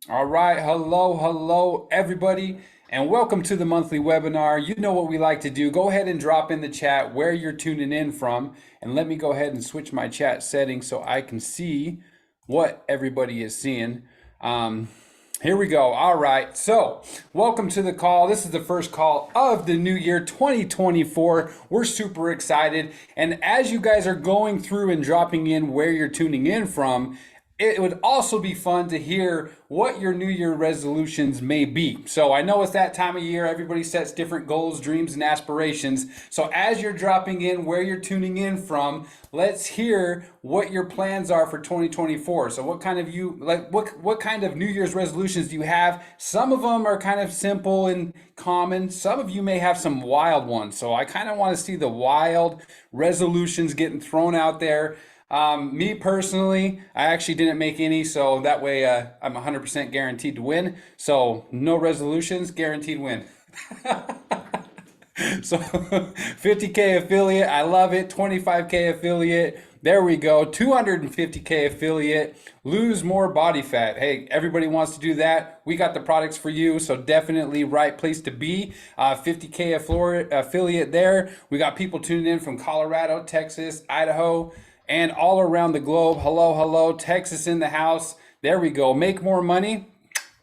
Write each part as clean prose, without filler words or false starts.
All right, hello, everybody, and welcome to the monthly webinar. You know what we like to do. Go ahead and drop in the chat where you're tuning in from, and let me go ahead and switch my chat settings so I can see what everybody is seeing. Um, Here we go. All right, so welcome to the call. This is the first call of the new year 2024. We're super excited, and as you guys are going through and dropping in where you're tuning in from, it would also be fun to hear what your New Year resolutions may be. So I know it's that time of year, everybody sets different goals, dreams, and aspirations. So as you're dropping in where you're tuning in from, let's hear what your plans are for 2024. So what kind of New Year's resolutions do you have? Some of them are kind of simple and common. Some of you may have some wild ones. So I kind of want to see the wild resolutions getting thrown out there. Me personally, I actually didn't make any, so that way I'm 100% guaranteed to win. So no resolutions, guaranteed win. So 50K affiliate, I love it. 25K affiliate, there we go. 250K affiliate, lose more body fat. Hey, everybody wants to do that. We got the products for you, so definitely right place to be. 50K affiliate there. We got people tuning in from Colorado, Texas, Idaho, and all around the globe. Hello, Texas in the house. There we go. Make more money.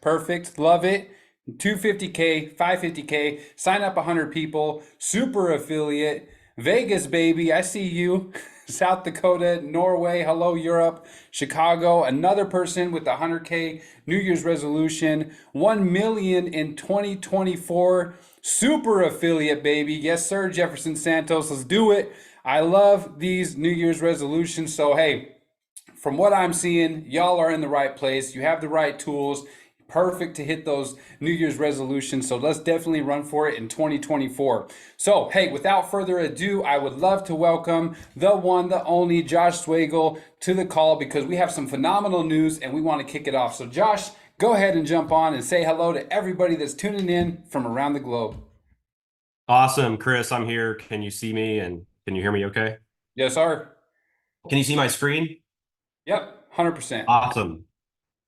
Perfect. Love it. 250K, 550K, sign up 100 people, super affiliate, Vegas, baby, I see you. South Dakota, Norway, hello, Europe, Chicago, another person with 100K New Year's resolution, 1 million in 2024, super affiliate, baby. Yes, sir, Jefferson Santos, let's do it. I love these New Year's resolutions. So, hey, from what I'm seeing, y'all are in the right place. You have the right tools. Perfect to hit those New Year's resolutions. So let's definitely run for it in 2024. So, hey, without further ado, I would love to welcome the one, the only Josh Swagel to the call because we have some phenomenal news and we want to kick it off. So, Josh, go ahead and jump on and say hello to everybody that's tuning in from around the globe. Awesome, Chris. I'm here. Can you see me and can you hear me okay? Yes, sir. Can you see my screen? Yep, 100%. Awesome.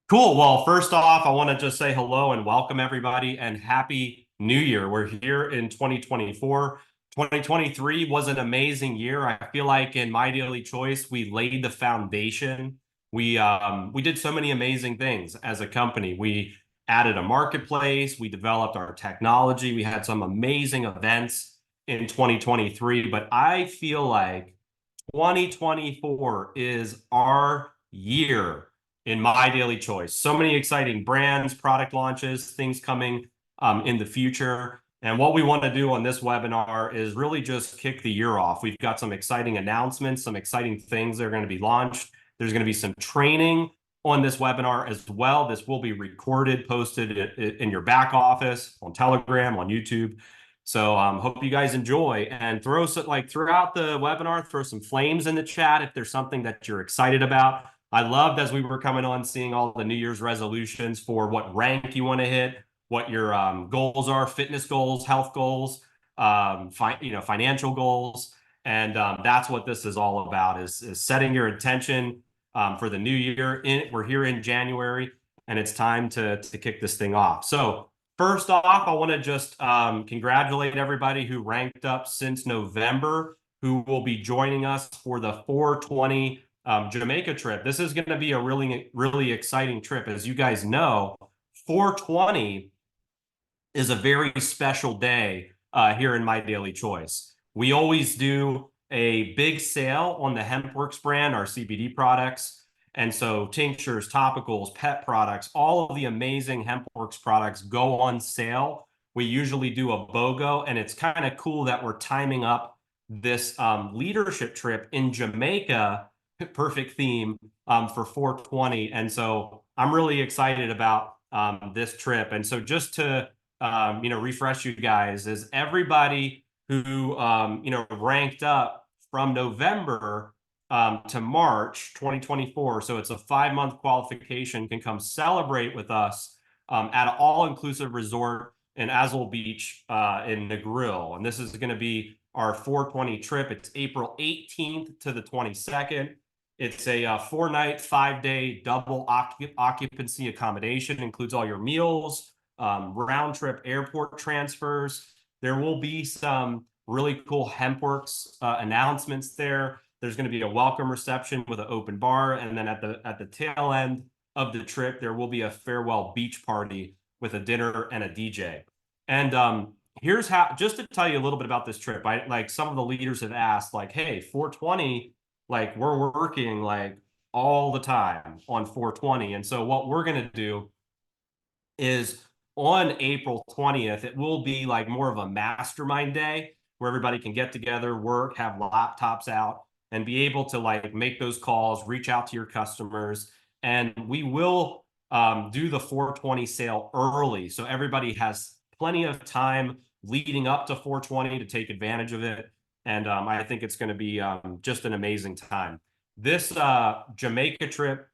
Cool. Well, first off, I want to just say hello and welcome everybody and happy new year. We're here in 2024. 2023 was an amazing year. I feel like in My Daily Choice, we laid the foundation. We did so many amazing things as a company. We added a marketplace, we developed our technology, we had some amazing events in 2023, but I feel like 2024 is our year in My Daily Choice. So many exciting brands, product launches, things coming in the future. And what we want to do on this webinar is really just kick the year off. We've got some exciting announcements, some exciting things that are going to be launched. There's going to be some training on this webinar as well. This will be recorded, posted in your back office, on Telegram, on YouTube. So hope you guys enjoy and throw some, like throughout the webinar, throw some flames in the chat if there's something that you're excited about. I loved as we were coming on seeing all the New Year's resolutions for what rank you want to hit, what your goals are, fitness goals, health goals, financial goals. And that's what this is all about is setting your intention for the new year. We're here in January and it's time to kick this thing off. So first off, I want to just congratulate everybody who ranked up since November, who will be joining us for the 420 Jamaica trip. This is going to be a really, really exciting trip. As you guys know, 420 is a very special day here in My Daily Choice. We always do a big sale on the HempWorks brand, our CBD products. And so tinctures, topicals, pet products, all of the amazing HempWorks products go on sale. We usually do a BOGO, and it's kind of cool that we're timing up this leadership trip in Jamaica, perfect theme for 420. And so I'm really excited about this trip. And so just to refresh you guys, is everybody who ranked up from November to March 2024. So it's a 5-month qualification, can come celebrate with us at an all-inclusive resort in Azul Beach in Negril. And this is going to be our 420 trip. It's April 18th to the 22nd. It's a 4-night, 5-day double occupancy accommodation, includes all your meals, round trip airport transfers. There will be some really cool HempWorks announcements there. There's going to be a welcome reception with an open bar, and then at the tail end of the trip, there will be a farewell beach party with a dinner and a DJ. And here's how, just to tell you a little bit about this trip. Like some of the leaders have asked, like, hey, 420, like we're working like all the time on 420. And so what we're going to do is on April 20th, it will be like more of a mastermind day where everybody can get together, work, have laptops out, and be able to like make those calls, reach out to your customers. And we will do the 420 sale early. So everybody has plenty of time leading up to 420 to take advantage of it. And I think it's going to be just an amazing time. This Jamaica trip,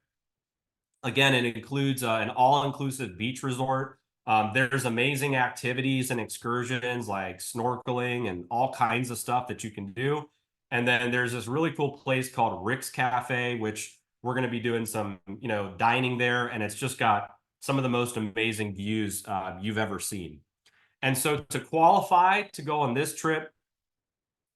again, it includes an all-inclusive beach resort. There's amazing activities and excursions like snorkeling and all kinds of stuff that you can do. And then there's this really cool place called Rick's Cafe, which we're going to be doing some, dining there. And it's just got some of the most amazing views you've ever seen. And so to qualify to go on this trip,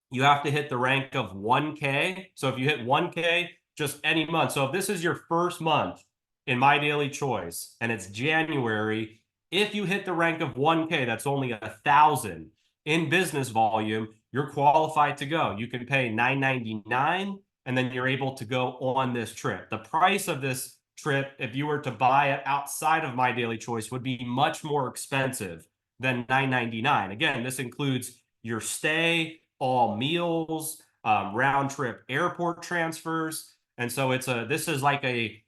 you have to hit the rank of 1K. So if you hit 1K, just any month. So if this is your first month in My Daily Choice and it's January, if you hit the rank of 1K, that's only 1,000 in business volume, you're qualified to go. You can pay $9.99 and then you're able to go on this trip. The price of this trip, if you were to buy it outside of My Daily Choice, would be much more expensive than $9.99. Again, this includes your stay, all meals, round trip airport transfers. And so this is like a,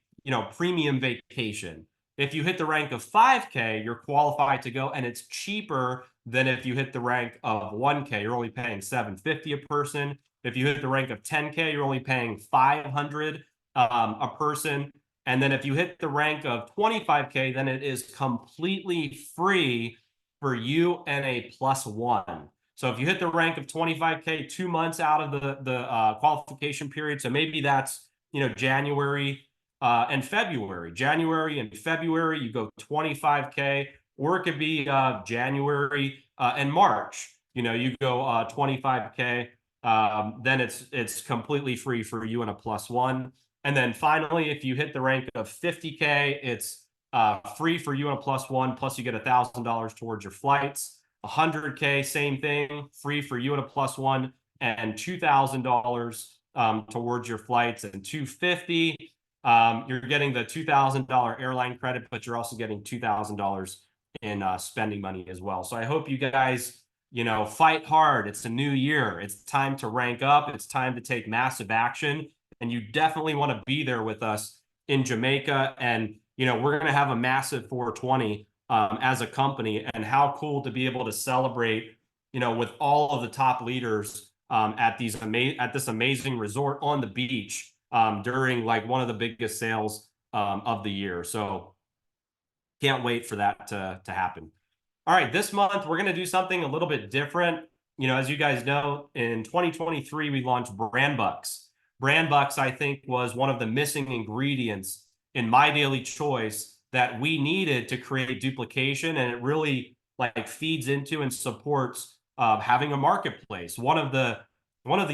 premium vacation. If you hit the rank of 5K, you're qualified to go, and it's cheaper than if you hit the rank of 1K. You're only paying $750 a person. If you hit the rank of 10K, you're only paying $500 a person. And then if you hit the rank of 25K, then it is completely free for you and a +1. So if you hit the rank of 25K 2 months out of the qualification period, so maybe that's January and February. January and February, you go 25K, or it could be January and March. You go 25K. Then it's completely free for you and a +1. And then finally, if you hit the rank of 50K, it's free for you and a +1. Plus, you get $1,000 towards your flights. 100K, same thing, free for you and a +1, and $2,000 towards your flights. And 250, you're getting the $2,000 airline credit, but you're also getting $2,000 in spending money as well. So I hope you guys, fight hard. It's a new year. It's time to rank up. It's time to take massive action. And you definitely want to be there with us in Jamaica. And, we're going to have a massive 420 as a company, and how cool to be able to celebrate, with all of the top leaders at this amazing resort on the beach during like one of the biggest sales of the year. So can't wait for that to happen. All right, this month we're going to do something a little bit different. As you guys know, in 2023 we launched Brand Bucks. Brand Bucks, I think, was one of the missing ingredients in My Daily Choice that we needed to create duplication, and it really like feeds into and supports having a marketplace. One of the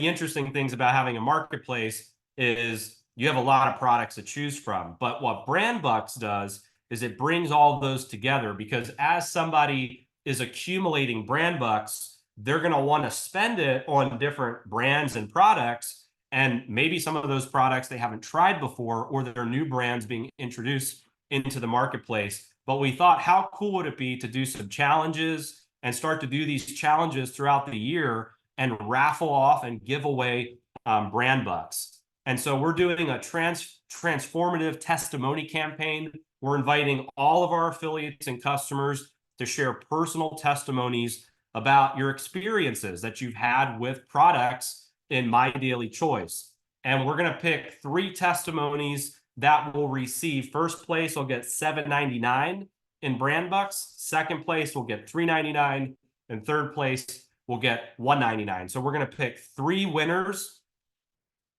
interesting things about having a marketplace is you have a lot of products to choose from. But what Brand Bucks does is it brings all of those together, because as somebody is accumulating Brand Bucks, they're going to want to spend it on different brands and products. And maybe some of those products they haven't tried before, or they're new brands being introduced into the marketplace. But we thought, how cool would it be to do some challenges and start to do these challenges throughout the year and raffle off and give away Brand Bucks. And so we're doing a transformative testimony campaign. We're inviting all of our affiliates and customers to share personal testimonies about your experiences that you've had with products in My Daily Choice. And we're going to pick 3 testimonies that will receive. First place will get $7.99 in Brand Bucks. Second place will get $3.99, and third place will get $1.99. So we're going to pick 3 winners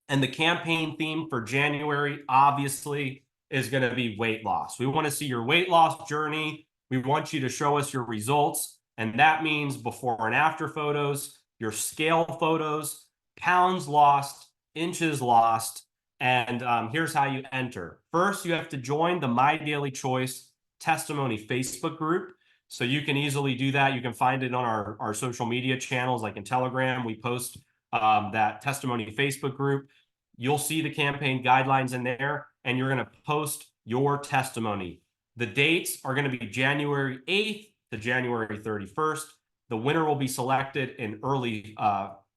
And the campaign theme for January, obviously, is going to be weight loss. We want to see your weight loss journey. We want you to show us your results. And that means before and after photos, your scale photos, pounds lost, inches lost. And here's how you enter. First, you have to join the My Daily Choice Testimony Facebook group. So you can easily do that. You can find it on our social media channels, like in Telegram. We post that testimony Facebook group. You'll see the campaign guidelines in there, and you're going to post your testimony. The dates are going to be January 8th to January 31st. The winner will be selected in early,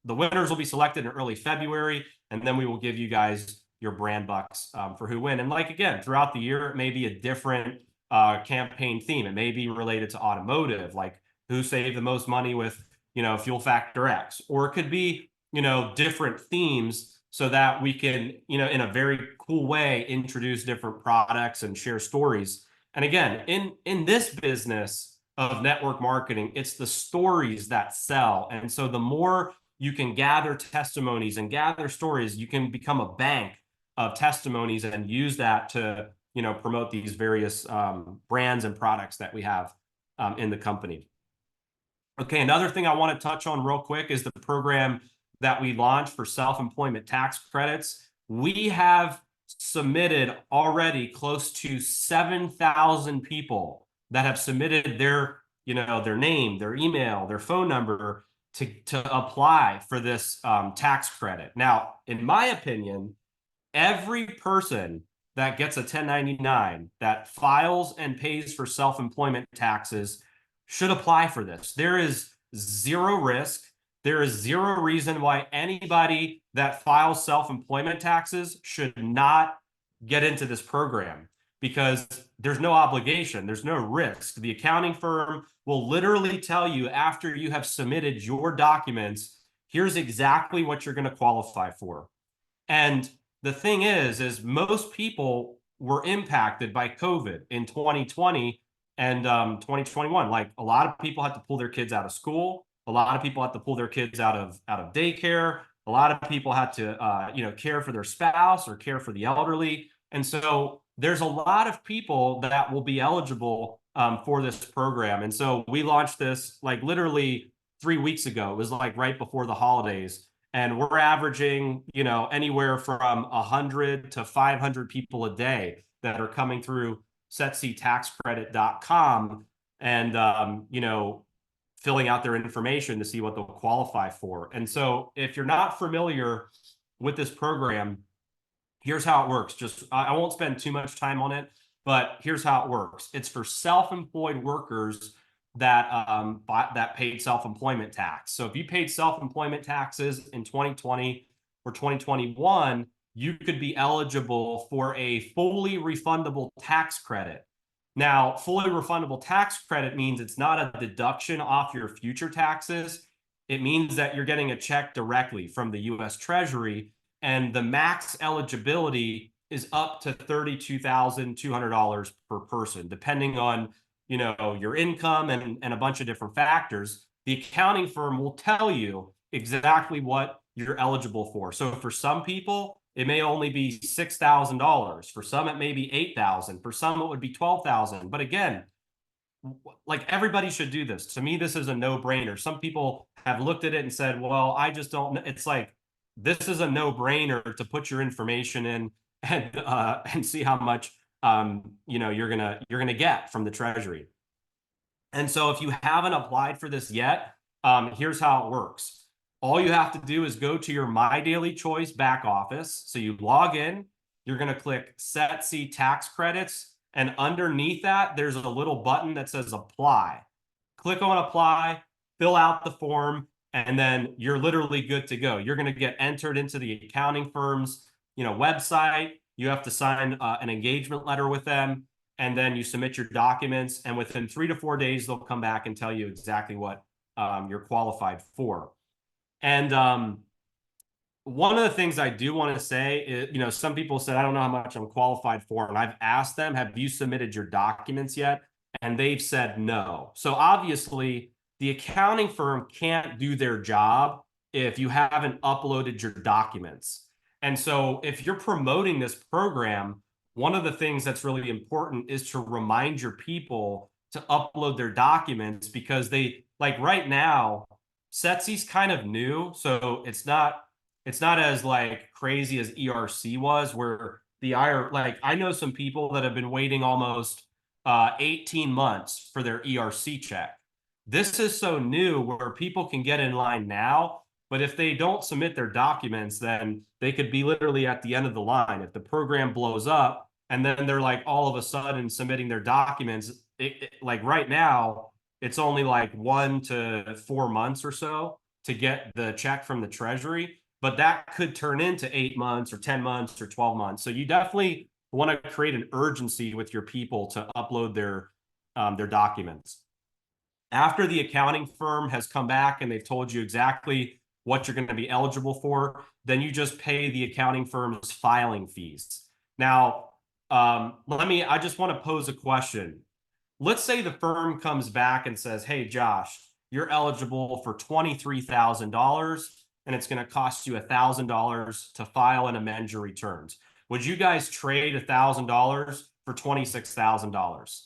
the winners will be selected in early February, and then we will give you guys your brand bucks for who win. And like, again, throughout the year, it may be a different campaign theme. It may be related to automotive, like who saved the most money with, Fuel Factor X, or it could be, different themes so that we can, in a very cool way, introduce different products and share stories. And again, in this business of network marketing, it's the stories that sell. And so the more you can gather testimonies and gather stories, you can become a bank of testimonies and use that to, promote these various brands and products that we have in the company. Okay, another thing I want to touch on real quick is the program that we launched for self-employment tax credits. We have submitted already close to 7,000 people that have submitted their, their name, their email, their phone number to apply for this tax credit. Now, in my opinion, every person that gets a 1099 that files and pays for self-employment taxes should apply for this. There is zero risk. There is zero reason why anybody that files self-employment taxes should not get into this program, because there's no obligation, there's no risk. The accounting firm will literally tell you after you have submitted your documents, here's exactly what you're going to qualify for. And the thing is most people were impacted by COVID in 2020 and 2021. Like, a lot of people had to pull their kids out of school. A lot of people had to pull their kids out of daycare. A lot of people had to, care for their spouse or care for the elderly. And so there's a lot of people that will be eligible for this program. And so we launched this like literally 3 weeks ago. It was like right before the holidays. And we're averaging, anywhere from 100 to 500 people a day that are coming through setctaxcredit.com and, filling out their information to see what they'll qualify for. And so if you're not familiar with this program, here's how it works. I won't spend too much time on it, but here's how it works. It's for self-employed workers that paid self-employment tax. So if you paid self-employment taxes in 2020 or 2021, you could be eligible for a fully refundable tax credit. Now, fully refundable tax credit means it's not a deduction off your future taxes. It means that you're getting a check directly from the US Treasury, and the max eligibility is up to $32,200 per person, depending on your income and a bunch of different factors. The accounting firm will tell you exactly what you're eligible for. So for some people, it may only be $6,000. For some, it may be $8,000. For some, it would be $12,000. But again, like, everybody should do this. To me, this is a no-brainer. Some people have looked at it and said, well, I just don't know. It's like, this is a no-brainer to put your information in and see how much you're gonna get from the Treasury. And so if you haven't applied for this yet, here's how it works. All you have to do is go to your My Daily Choice back office. So you log in, you're going to click Set C Tax Credits, and underneath that, there's a little button that says Apply. Click on Apply, fill out the form, and then you're literally good to go. You're going to get entered into the accounting firm's website. You have to sign an engagement letter with them, and then you submit your documents, and within 3 to 4 days, they'll come back and tell you exactly what you're qualified for. And one of the things I do want to say is, some people said, I don't know how much I'm qualified for. And I've asked them, have you submitted your documents yet? And they've said no. So obviously, the accounting firm can't do their job if you haven't uploaded your documents. And so if you're promoting this program, one of the things that's really important is to remind your people to upload their documents, because they, like right now, Setsy's kind of new, so it's not as like crazy as ERC was, where the IR, like I know some people that have been waiting almost 18 months for their ERC check. This is so new where people can get in line now, but if they don't submit their documents, then they could be literally at the end of the line. If the program blows up and then they're like all of a sudden submitting their documents, like right now, it's only like 1 to 4 months or so to get the check from the Treasury, but that could turn into 8 months or 10 months or 12 months. So you definitely want to create an urgency with your people to upload their documents. After the accounting firm has come back and they've told you exactly what you're going to be eligible for, then you just pay the accounting firm's filing fees. Now, I just want to pose a question. Let's say the firm comes back and says, hey, Josh, you're eligible for $23,000 and it's going to cost you $1,000 to file and amend your returns. Would you guys trade $1,000 for $26,000?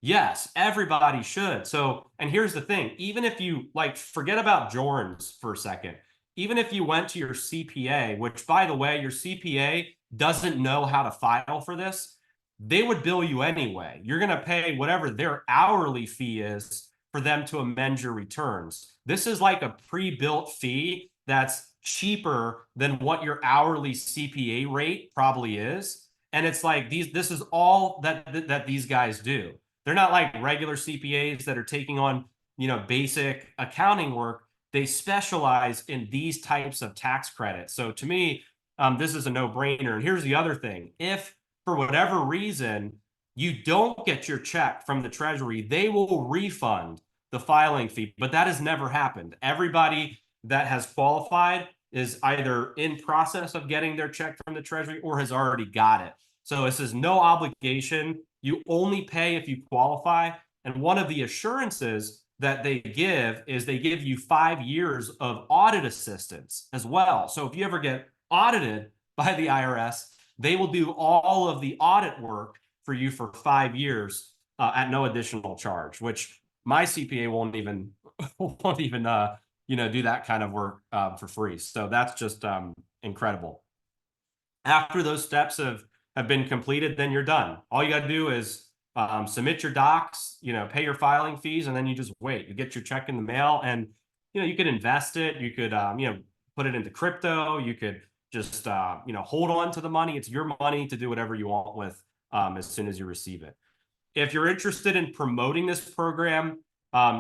Yes, everybody should. So, and here's the thing, even if you like, forget about Jorns for a second. Even if you went to your CPA, which by the way, your CPA doesn't know how to file for this, they would bill you anyway. You're going to pay whatever their hourly fee is for them to amend your returns. This is like a pre-built fee that's cheaper than what your hourly CPA rate probably is. And it's like this is all that these guys do. They're not like regular CPAs that are taking on, basic accounting work. They specialize in these types of tax credits. So to me, this is a no-brainer. And here's the other thing. If for whatever reason you don't get your check from the Treasury, they will refund the filing fee. But that has never happened. Everybody that has qualified is either in process of getting their check from the Treasury or has already got it. So this is no obligation. You only pay if you qualify. And one of the assurances that they give is they give you 5 years of audit assistance as well. So if you ever get audited by the IRS, they will do all of the audit work for you for 5 years at no additional charge, which my CPA won't even do that kind of work for free. So that's just incredible. After those steps have been completed, then you're done. All you got to do is submit your docs, pay your filing fees, and then you just wait. You get your check in the mail, and you could invest it. You could put it into crypto. You could just hold on to the money. It's your money to do whatever you want with as soon as you receive it. If you're interested in promoting this program,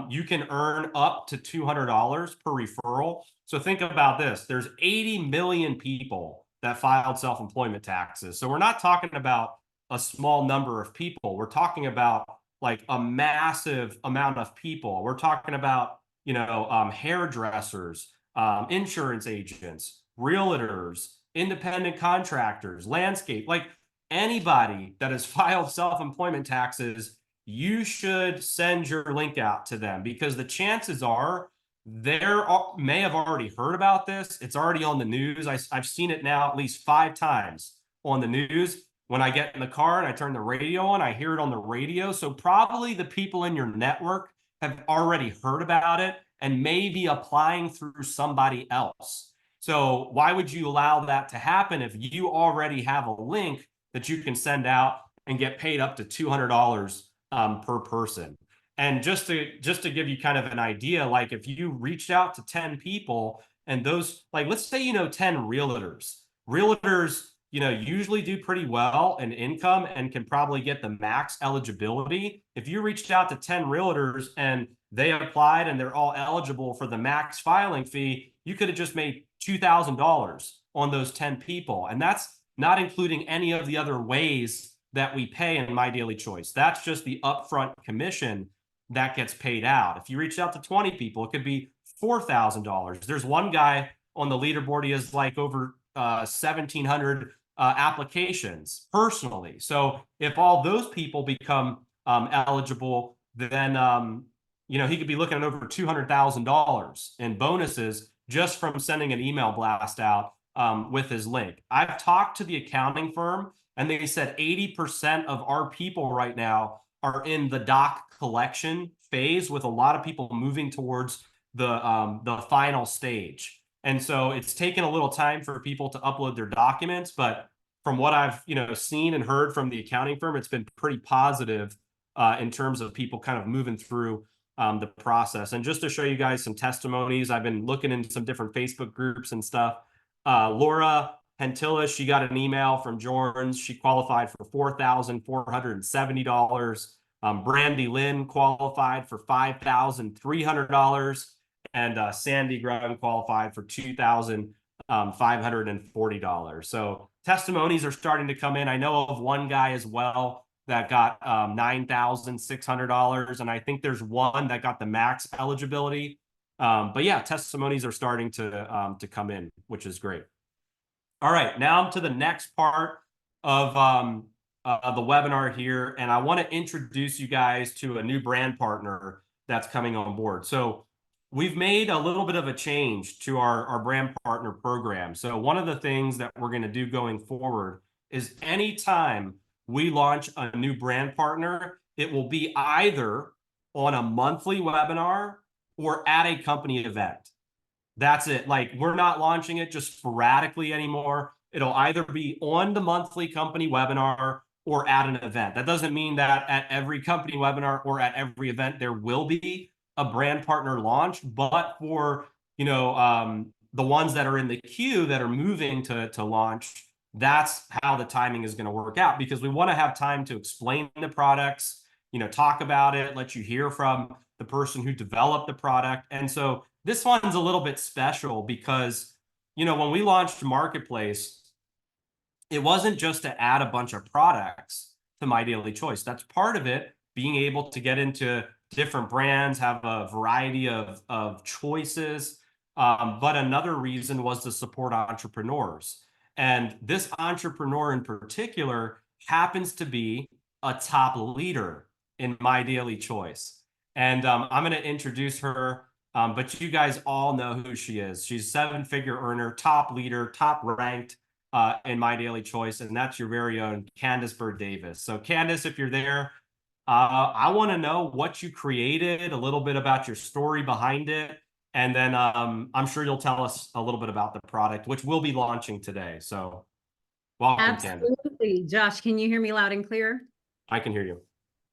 you can earn up to $200 per referral. So think about this. There's 80 million people that filed self-employment taxes. So we're not talking about a small number of people. We're talking about like a massive amount of people. We're talking about, hairdressers, insurance agents, realtors, independent contractors, landscape, like anybody that has filed self-employment taxes. You should send your link out to them, because the chances are may have already heard about this. It's already on the news. I've seen it now at least 5 times on the news. When I get in the car and I turn the radio on, I hear it on the radio. So probably the people in your network have already heard about it and may be applying through somebody else. So why would you allow that to happen if you already have a link that you can send out and get paid up to $200 per person? And just to give you kind of an idea, like if you reached out to 10 people and those, like, let's say, 10 realtors, usually do pretty well in income and can probably get the max eligibility. If you reached out to 10 realtors and they applied and they're all eligible for the max filing fee, you could have just made $2,000 on those 10 people. And that's not including any of the other ways that we pay in My Daily Choice. That's just the upfront commission that gets paid out. If you reach out to 20 people, it could be $4,000. There's one guy on the leaderboard, he has like over 1,700 applications personally. So if all those people become eligible, then he could be looking at over $200,000 in bonuses just from sending an email blast out with his link. I've talked to the accounting firm, and they said 80% of our people right now are in the doc collection phase, with a lot of people moving towards the final stage. And so it's taken a little time for people to upload their documents, but from what I've seen and heard from the accounting firm, it's been pretty positive in terms of people kind of moving through the process. And just to show you guys some testimonies, I've been looking into some different Facebook groups and stuff. Laura Pentilla, she got an email from Jorns. She qualified for $4,470. Brandy Lynn qualified for $5,300. And Sandy Graham qualified for $2,540. So testimonies are starting to come in. I know of one guy as well that got $9,600, and I think there's one that got the max eligibility. But yeah, testimonies are starting to come in, which is great. All right, now to the next part of the webinar here, and I want to introduce you guys to a new brand partner that's coming on board. So we've made a little bit of a change to our brand partner program. So one of the things that we're going to do going forward is anytime we launch a new brand partner, it will be either on a monthly webinar or at a company event. That's it. Like, we're not launching it just sporadically anymore. It'll either be on the monthly company webinar or at an event. That doesn't mean that at every company webinar or at every event there will be a brand partner launch, but for the ones that are in the queue that are moving to launch, that's how the timing is going to work out, because we want to have time to explain the products, talk about it, let you hear from the person who developed the product. And so this one's a little bit special because, when we launched Marketplace, it wasn't just to add a bunch of products to My Daily Choice. That's part of it, being able to get into different brands, have a variety of choices. But another reason was to support entrepreneurs. And this entrepreneur in particular happens to be a top leader in My Daily Choice. And I'm going to introduce her, but you guys all know who she is. She's a 7-figure earner, top leader, top ranked in My Daily Choice, and that's your very own Candice Bird Davis. So Candice, if you're there, I want to know what you created, a little bit about your story behind it, and then I'm sure you'll tell us a little bit about the product, which we'll be launching today. So welcome, Candice. Absolutely. Josh, can you hear me loud and clear? I can hear you.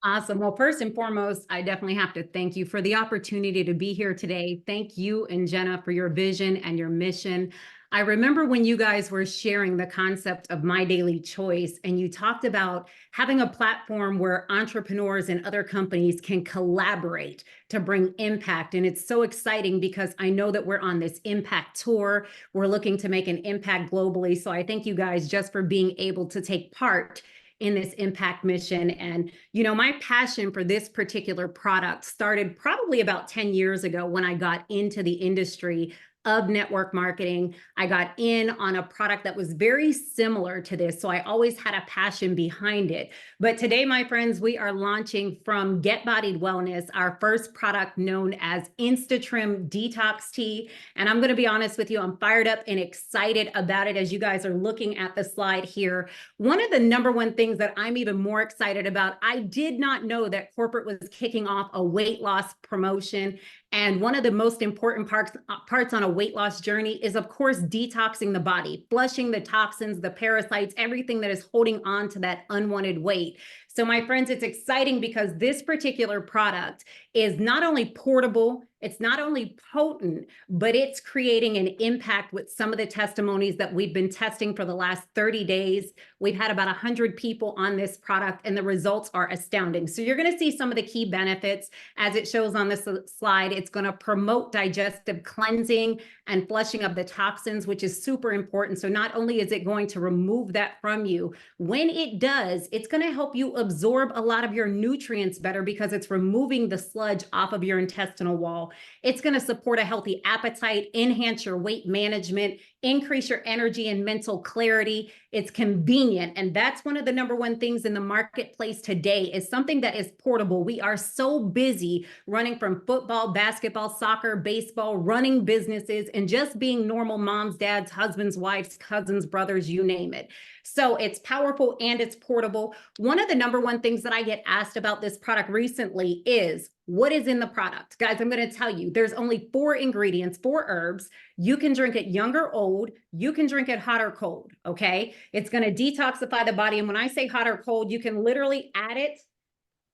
Awesome. Well, first and foremost, I definitely have to thank you for the opportunity to be here today. Thank you and Jenna for your vision and your mission. I remember when you guys were sharing the concept of My Daily Choice, and you talked about having a platform where entrepreneurs and other companies can collaborate to bring impact. And it's so exciting because I know that we're on this impact tour. We're looking to make an impact globally. So I thank you guys just for being able to take part in this impact mission. And, my passion for this particular product started probably about 10 years ago when I got into the industry of network marketing. I got in on a product that was very similar to this, so I always had a passion behind it. But today, my friends, we are launching from Get Bodied Wellness, our first product known as InstaTrim Detox Tea. And I'm going to be honest with you, I'm fired up and excited about it. As you guys are looking at the slide here, one of the number one things that I'm even more excited about, I did not know that corporate was kicking off a weight loss promotion. And one of the most important parts on a weight loss journey is, of course, detoxing the body, flushing the toxins, the parasites, everything that is holding on to that unwanted weight. So my friends, it's exciting because this particular product is not only portable, it's not only potent, but it's creating an impact with some of the testimonies that we've been testing for the last 30 days. We've had about 100 people on this product, and the results are astounding. So you're going to see some of the key benefits as it shows on this slide. It's going to promote digestive cleansing and flushing of the toxins, which is super important. So not only is it going to remove that from you, when it does, it's going to help you absorb a lot of your nutrients better because it's removing the sludge off of your intestinal wall. It's going to support a healthy appetite, enhance your weight management, increase your energy and mental clarity. It's convenient. And that's one of the number one things in the marketplace today is something that is portable. We are so busy running from football, basketball, soccer, baseball, running businesses, and just being normal moms, dads, husbands, wives, cousins, brothers, you name it. So it's powerful and it's portable. One of the number one things that I get asked about this product recently is what is in the product? Guys, I'm going to tell you, there's only 4 ingredients, 4 herbs. You can drink it young or old. You can drink it hot or cold, okay? It's going to detoxify the body. And when I say hot or cold, you can literally add it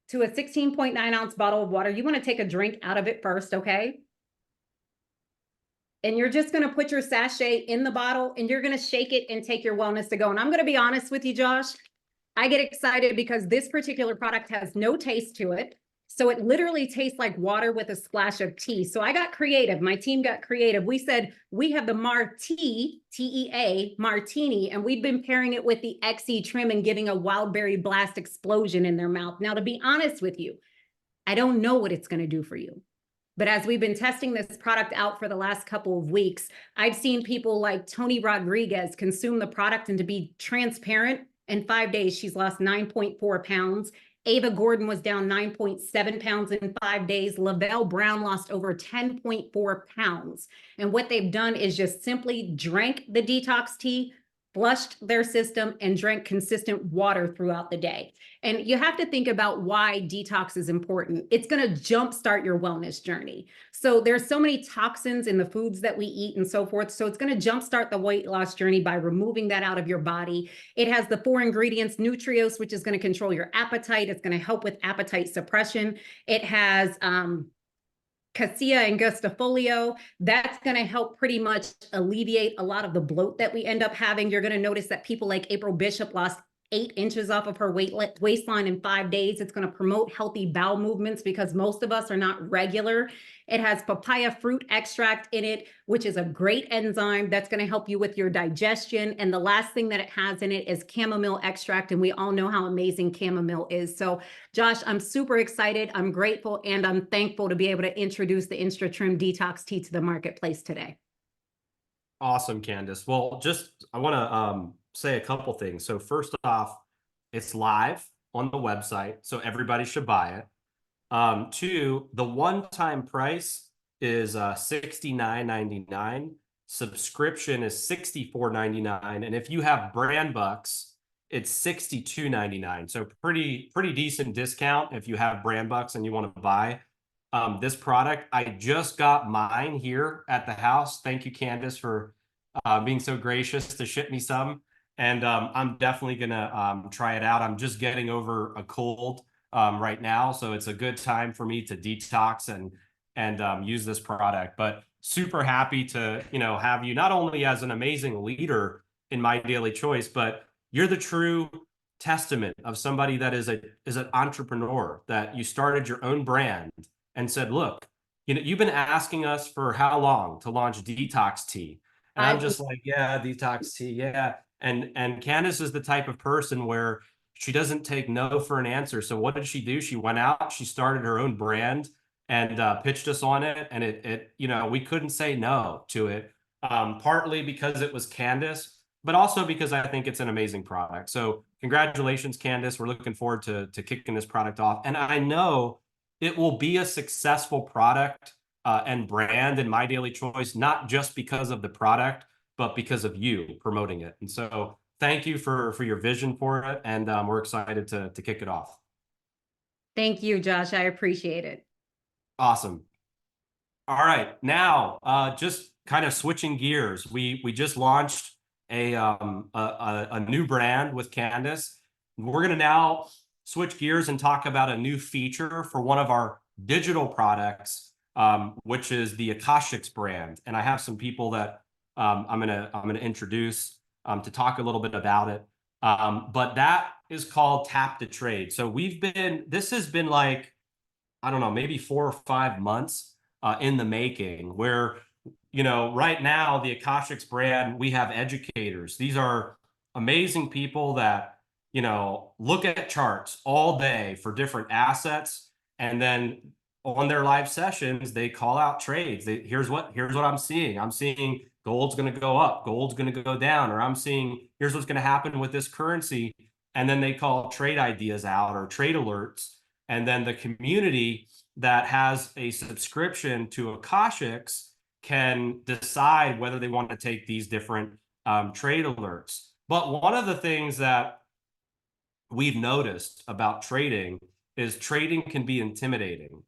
to a 16.9 ounce bottle of water. You want to take a drink out of it first, okay? And you're just going to put your sachet in the bottle and you're going to shake it and take your wellness to go. And I'm going to be honest with you, Josh, I get excited because this particular product has no taste to it. So it literally tastes like water with a splash of tea. So I got creative. My team got creative. We said we have the Marti, T-E-A, Martini, and we've been pairing it with the XE trim and giving a wild berry blast explosion in their mouth. Now, to be honest with you, I don't know what it's going to do for you. But as we've been testing this product out for the last couple of weeks, I've seen people like Tony Rodriguez consume the product, and to be transparent, in 5 days, she's lost 9.4 pounds. Ava Gordon was down 9.7 pounds in 5 days. Lavelle Brown lost over 10.4 pounds. And what they've done is just simply drank the detox tea, flushed their system, and drank consistent water throughout the day. And you have to think about why detox is important. It's going to jumpstart your wellness journey. So there's so many toxins in the foods that we eat and so forth. So it's going to jumpstart the weight loss journey by removing that out of your body. It has the 4 ingredients, Nutrios, which is going to control your appetite. It's going to help with appetite suppression. It has Cassia angustifolia. That's going to help pretty much alleviate a lot of the bloat that we end up having. You're going to notice that people like April Bishop lost 8 inches off of her waistline in 5 days. It's going to promote healthy bowel movements because most of us are not regular. It has papaya fruit extract in it, which is a great enzyme that's going to help you with your digestion. And the last thing that it has in it is chamomile extract. And we all know how amazing chamomile is. So Josh, I'm super excited. I'm grateful and I'm thankful to be able to introduce the InstraTrim Detox Tea to the marketplace today. Awesome, Candace. Well, I want to say a couple things. So first off, it's live on the website, so everybody should buy it. 2, the one-time price is $69.99. Subscription is $64.99, and if you have brand bucks, it's $62.99. So pretty decent discount if you have brand bucks and you want to buy this product. I just got mine here at the house. Thank you, Candace, for being so gracious to ship me some. And I'm definitely gonna try it out. I'm just getting over a cold right now, so it's a good time for me to detox and use this product. But super happy to have you not only as an amazing leader in My Daily Choice, but you're the true testament of somebody that is an entrepreneur, that you started your own brand and said, look, you've been asking us for how long to launch detox tea, and I'm just like, yeah, detox tea, yeah. And Candace is the type of person where she doesn't take no for an answer. So what did she do? She went out, she started her own brand and pitched us on it. And it we couldn't say no to it, partly because it was Candace, but also because I think it's an amazing product. So congratulations, Candace. We're looking forward to kicking this product off. And I know it will be a successful product and brand in My Daily Choice, not just because of the product, but because of you promoting it. And so thank you for your vision for it. And we're excited to kick it off. Thank you, Josh. I appreciate it. Awesome. All right. Now, just kind of switching gears. We just launched a new brand with Candace. We're going to now switch gears and talk about a new feature for one of our digital products, which is the Akashics brand. And I have some people that I'm gonna introduce to talk a little bit about it. But that is called Tap to Trade. So this has been like, I don't know, maybe 4 or 5 months in the making, where, right now the Akashics brand, we have educators. These are amazing people that, look at charts all day for different assets. And then on their live sessions, they call out trades. Here's what I'm seeing. I'm seeing gold's going to go up, gold's going to go down, or I'm seeing here's what's going to happen with this currency. And then they call trade ideas out or trade alerts. And then the community that has a subscription to Akashics can decide whether they want to take these different trade alerts. But one of the things that we've noticed about trading is trading can be intimidating.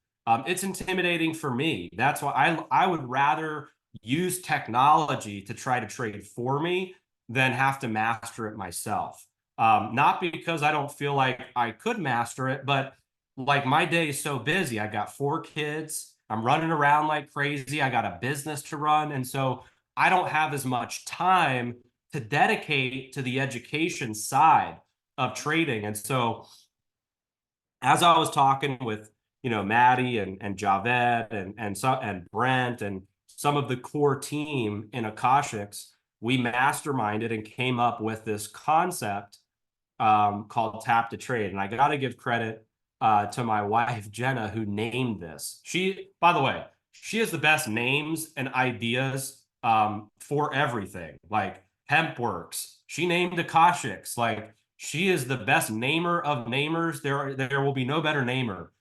It's intimidating for me. That's why I would rather use technology to try to trade for me than have to master it myself. Not because I don't feel like I could master it, but like my day is so busy. I got 4 kids. I'm running around like crazy. I got a business to run. And so I don't have as much time to dedicate to the education side of trading. And so as I was talking with, Maddie and Javed and Brent and some of the core team in Akashics, we masterminded and came up with this concept called Tap to Trade. And I got to give credit to my wife, Jenna, who named this. By the way, she has the best names and ideas for everything. Like HempWorks, she named Akashics. Like she is the best namer of namers. There will be no better namer.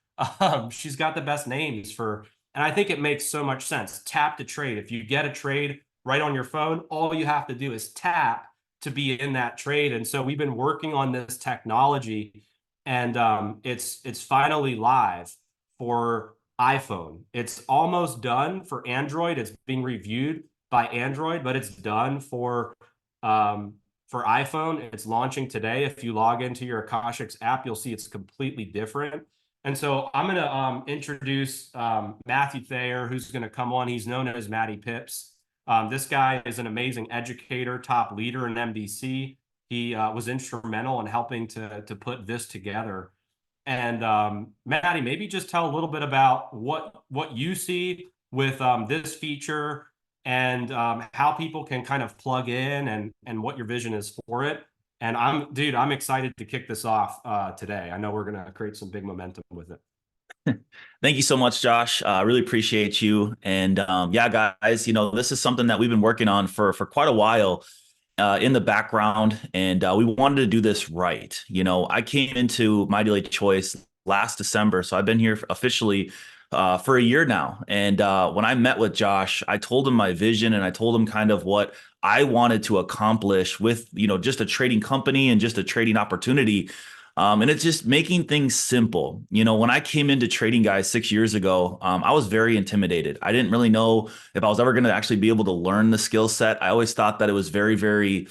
She's got the best names and I think it makes so much sense. Tap to trade. If you get a trade right on your phone, all you have to do is tap to be in that trade. And so we've been working on this technology, and it's finally live for iPhone. It's almost done for Android. It's being reviewed by Android, but it's done for iPhone. It's launching today. If you log into your Akashics app, you'll see it's completely different. And so I'm going to introduce Matthew Thayer, who's going to come on. He's known as Matty Pips. This guy is an amazing educator, top leader in MDC. He was instrumental in helping to put this together. And Matty, maybe just tell a little bit about what you see with this feature and how people can kind of plug in and what your vision is for it. And I'm excited to kick this off today. I know we're going to create some big momentum with it. Thank you so much, Josh. I really appreciate you. And yeah, guys, this is something that we've been working on for quite a while in the background. And we wanted to do this right. I came into My Daily Choice last December. So I've been here officially for a year now. And when I met with Josh, I told him my vision and I told him kind of what I wanted to accomplish with, just a trading company and just a trading opportunity. And it's just making things simple. When I came into trading, guys, 6 years ago, I was very intimidated. I didn't really know if I was ever going to actually be able to learn the skill set. I always thought that it was very, very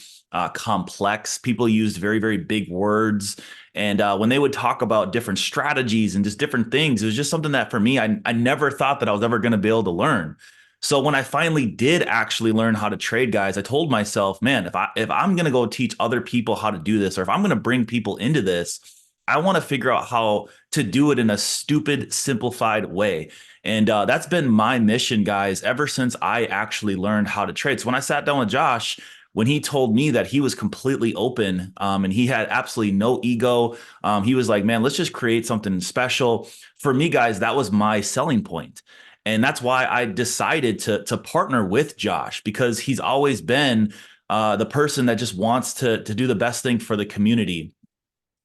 complex. People used very, very big words. And when they would talk about different strategies and just different things, it was just something that for me, I never thought that I was ever going to be able to learn. So when I finally did actually learn how to trade, guys, I told myself, man, if I'm going to go teach other people how to do this, or if I'm going to bring people into this, I want to figure out how to do it in a stupid, simplified way. And that's been my mission, guys, ever since I actually learned how to trade. So when I sat down with Josh, when he told me that he was completely open and he had absolutely no ego, he was like, man, let's just create something special. For me, guys, that was my selling point. And that's why I decided to partner with Josh, because he's always been the person that just wants to do the best thing for the community.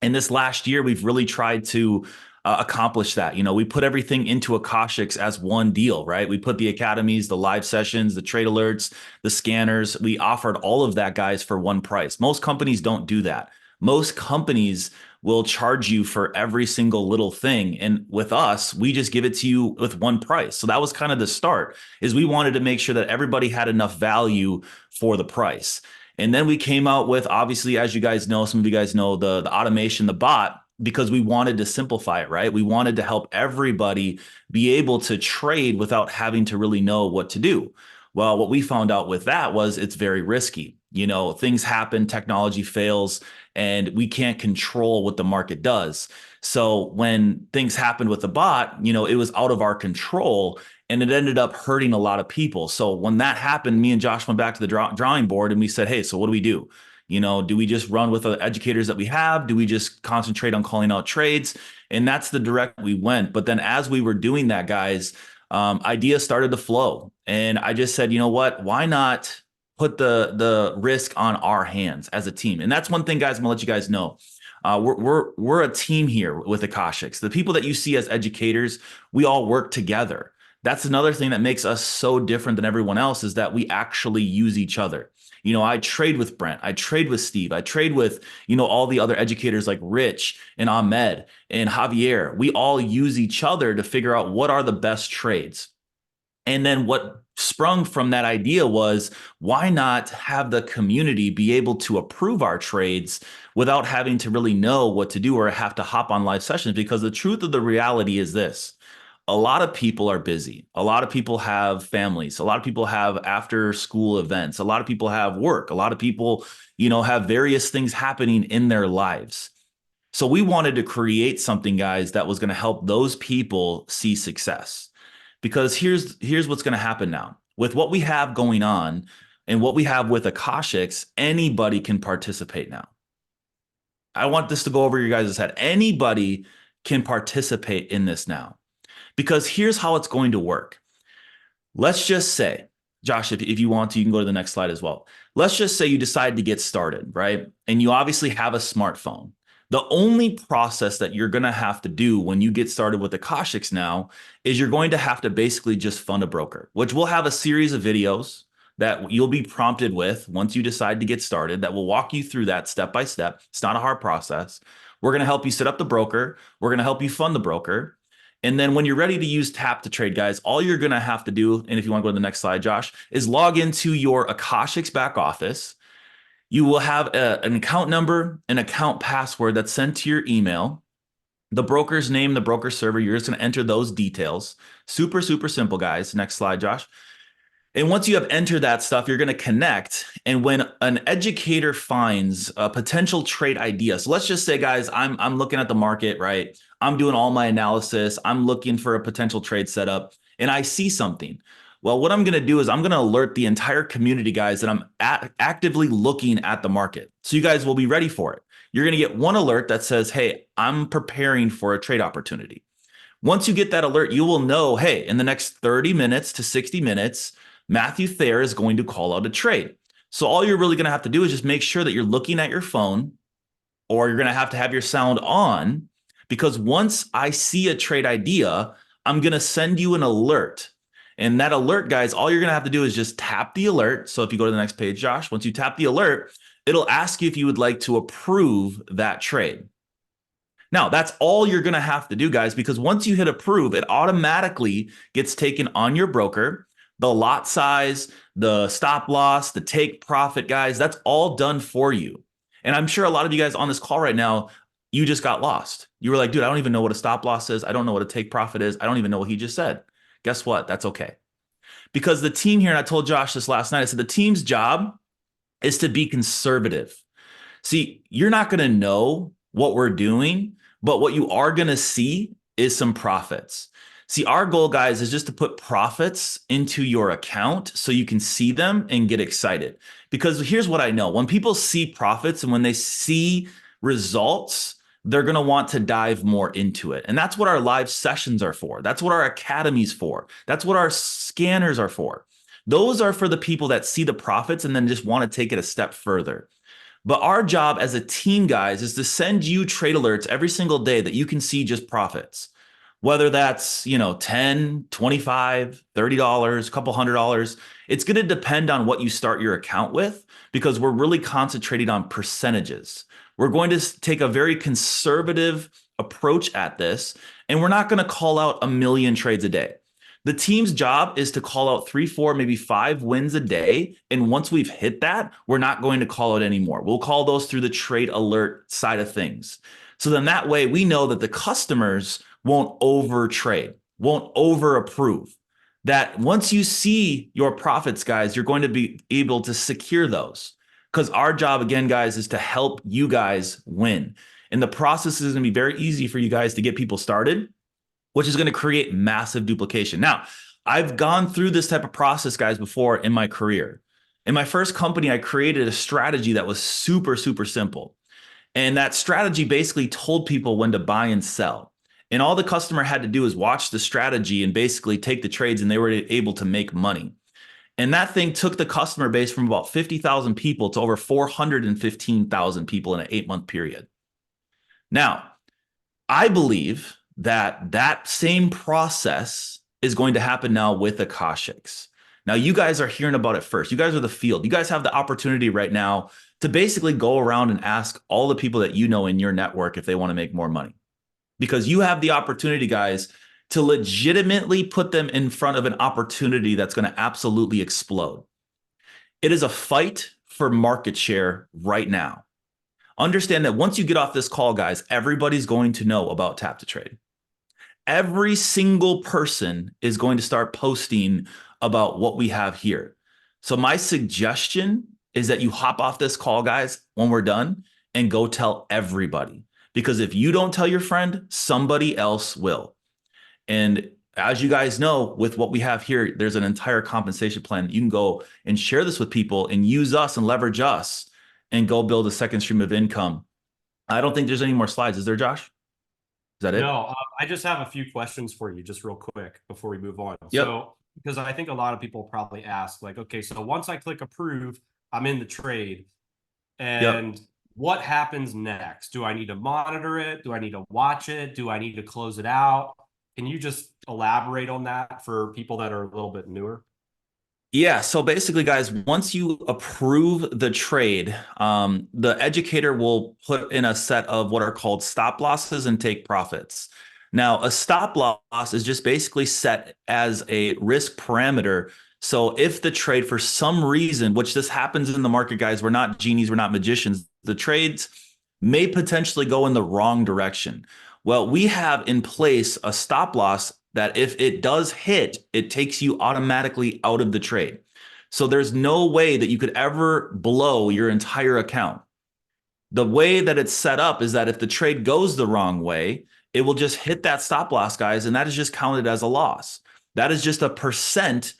And this last year, we've really tried to accomplish that. We put everything into Akashics as one deal, right? We put the academies, the live sessions, the trade alerts, the scanners. We offered all of that, guys, for one price. Most companies don't do that. Most companies will charge you for every single little thing. And with us, we just give it to you with one price. So that was kind of the start, is we wanted to make sure that everybody had enough value for the price. And then we came out with, obviously, as you guys know, some of you guys know, the automation, the bot, because we wanted to simplify it, right? We wanted to help everybody be able to trade without having to really know what to do. Well, what we found out with that was it's very risky. Things happen, technology fails, and we can't control what the market does. So when things happened with the bot, it was out of our control, and it ended up hurting a lot of people. So when that happened, me and Josh went back to the drawing board and we said, hey, so what do we do? Do we just run with the educators that we have? Do we just concentrate on calling out trades? And that's the direction we went. But then as we were doing that, guys, ideas started to flow. And I just said, you know what, why not put the risk on our hands as a team. And that's one thing, guys, I'm gonna let you guys know. We're a team here with Akashics. The people that you see as educators, we all work together. That's another thing that makes us so different than everyone else, is that we actually use each other. You know, I trade with Brent, I trade with Steve, I trade with, you know, all the other educators like Rich and Ahmed and Javier. We all use each other to figure out what are the best trades. And then what sprung from that idea was, why not have the community be able to approve our trades without having to really know what to do or have to hop on live sessions? Because the truth of the reality is this: a lot of people are busy. A lot of people have families. A lot of people have after school events. A lot of people have work. A lot of people, you know, have various things happening in their lives. So we wanted to create something, guys, that was going to help those people see success. Because here's what's going to happen now. With what we have going on and what we have with Akashics, anybody can participate now. I want this to go over your guys' head. Anybody can participate in this now. Because here's how it's going to work. Let's just say, Josh, if you want to, you can go to the next slide as well. Let's just say you decide to get started, right? And you obviously have a smartphone. The only process that you're going to have to do when you get started with Akashics now is you're going to have to basically just fund a broker, which we'll have a series of videos that you'll be prompted with once you decide to get started that will walk you through that step by step. It's not a hard process. We're going to help you set up the broker. We're going to help you fund the broker. And then when you're ready to use Tap to Trade, guys, all you're going to have to do, and if you want to go to the next slide, Josh, is log into your Akashics back office. You will have an account number, an account password that's sent to your email, the broker's name, the broker server. You're just going to enter those details. Super, super simple, guys. Next slide, Josh. And once you have entered that stuff, you're going to connect. And when an educator finds a potential trade idea, so let's just say, guys, I'm looking at the market, right? I'm doing all my analysis. I'm looking for a potential trade setup, and I see something. Well, what I'm going to do is I'm going to alert the entire community, guys, that I'm actively looking at the market. So you guys will be ready for it. You're going to get one alert that says, hey, I'm preparing for a trade opportunity. Once you get that alert, you will know, hey, in the next 30 minutes to 60 minutes, Matthew Thayer is going to call out a trade. So all you're really going to have to do is just make sure that you're looking at your phone, or you're going to have your sound on, because once I see a trade idea, I'm going to send you an alert. And that alert, guys, all you're going to have to do is just tap the alert. So if you go to the next page, Josh, once you tap the alert, it'll ask you if you would like to approve that trade. Now, that's all you're going to have to do, guys, because once you hit approve, it automatically gets taken on your broker. The lot size, the stop loss, the take profit, guys, that's all done for you. And I'm sure a lot of you guys on this call right now, you just got lost. You were like, dude, I don't even know what a stop loss is. I don't know what a take profit is. I don't even know what he just said. Guess what? That's okay. Because the team here, and I told Josh this last night, I said the team's job is to be conservative. See, you're not going to know what we're doing, but what you are going to see is some profits. See, our goal, guys, is just to put profits into your account so you can see them and get excited. Because here's what I know. When people see profits and when they see results, they're going to want to dive more into it. And that's what our live sessions are for. That's what our academy's for. That's what our scanners are for. Those are for the people that see the profits and then just want to take it a step further. But our job as a team, guys, is to send you trade alerts every single day that you can see just profits. Whether that's, $10, $25, $30, a couple $100, it's going to depend on what you start your account with, because we're really concentrating on percentages. We're going to take a very conservative approach at this, and we're not going to call out a million trades a day. The team's job is to call out 3, 4, maybe 5 wins a day. And once we've hit that, we're not going to call out anymore. We'll call those through the trade alert side of things. So then that way we know that the customers won't over trade, won't over approve. That once you see your profits, guys, you're going to be able to secure those. Because our job, again, guys, is to help you guys win. And the process is going to be very easy for you guys to get people started, which is going to create massive duplication. Now, I've gone through this type of process, guys, before in my career. In my first company, I created a strategy that was super, super simple. And that strategy basically told people when to buy and sell. And all the customer had to do is watch the strategy and basically take the trades, and they were able to make money. And that thing took the customer base from about 50,000 people to over 415,000 people in an 8-month period. Now, I believe that that same process is going to happen now with Akashics. Now, you guys are hearing about it first. You guys are the field. You guys have the opportunity right now to basically go around and ask all the people that you know in your network if they want to make more money. Because you have the opportunity, guys, to legitimately put them in front of an opportunity that's going to absolutely explode. It is a fight for market share right now. Understand that once you get off this call, guys, everybody's going to know about Tap to Trade. Every single person is going to start posting about what we have here. So my suggestion is that you hop off this call, guys, when we're done and go tell everybody. Because if you don't tell your friend, somebody else will. And as you guys know, with what we have here, there's an entire compensation plan. You can go and share this with people and use us and leverage us and go build a second stream of income. I don't think there's any more slides. Is there, Josh? Is that it? No, I just have a few questions for you, just real quick before we move on. Yep. So, because I think a lot of people probably ask, like, okay, so once I click approve, I'm in the trade. And what happens next? Do I need to monitor it? Do I need to watch it? Do I need to close it out? Can you just elaborate on that for people that are a little bit newer? Yeah, so basically, guys, once you approve the trade, the educator will put in a set of what are called stop losses and take profits. Now, a stop loss is just basically set as a risk parameter. So if the trade, for some reason, which this happens in the market, guys, we're not genies, we're not magicians, the trades may potentially go in the wrong direction. Well, we have in place a stop loss that if it does hit, it takes you automatically out of the trade. So there's no way that you could ever blow your entire account. The way that it's set up is that if the trade goes the wrong way, it will just hit that stop loss, guys, and that is just counted as a loss. That is just a percent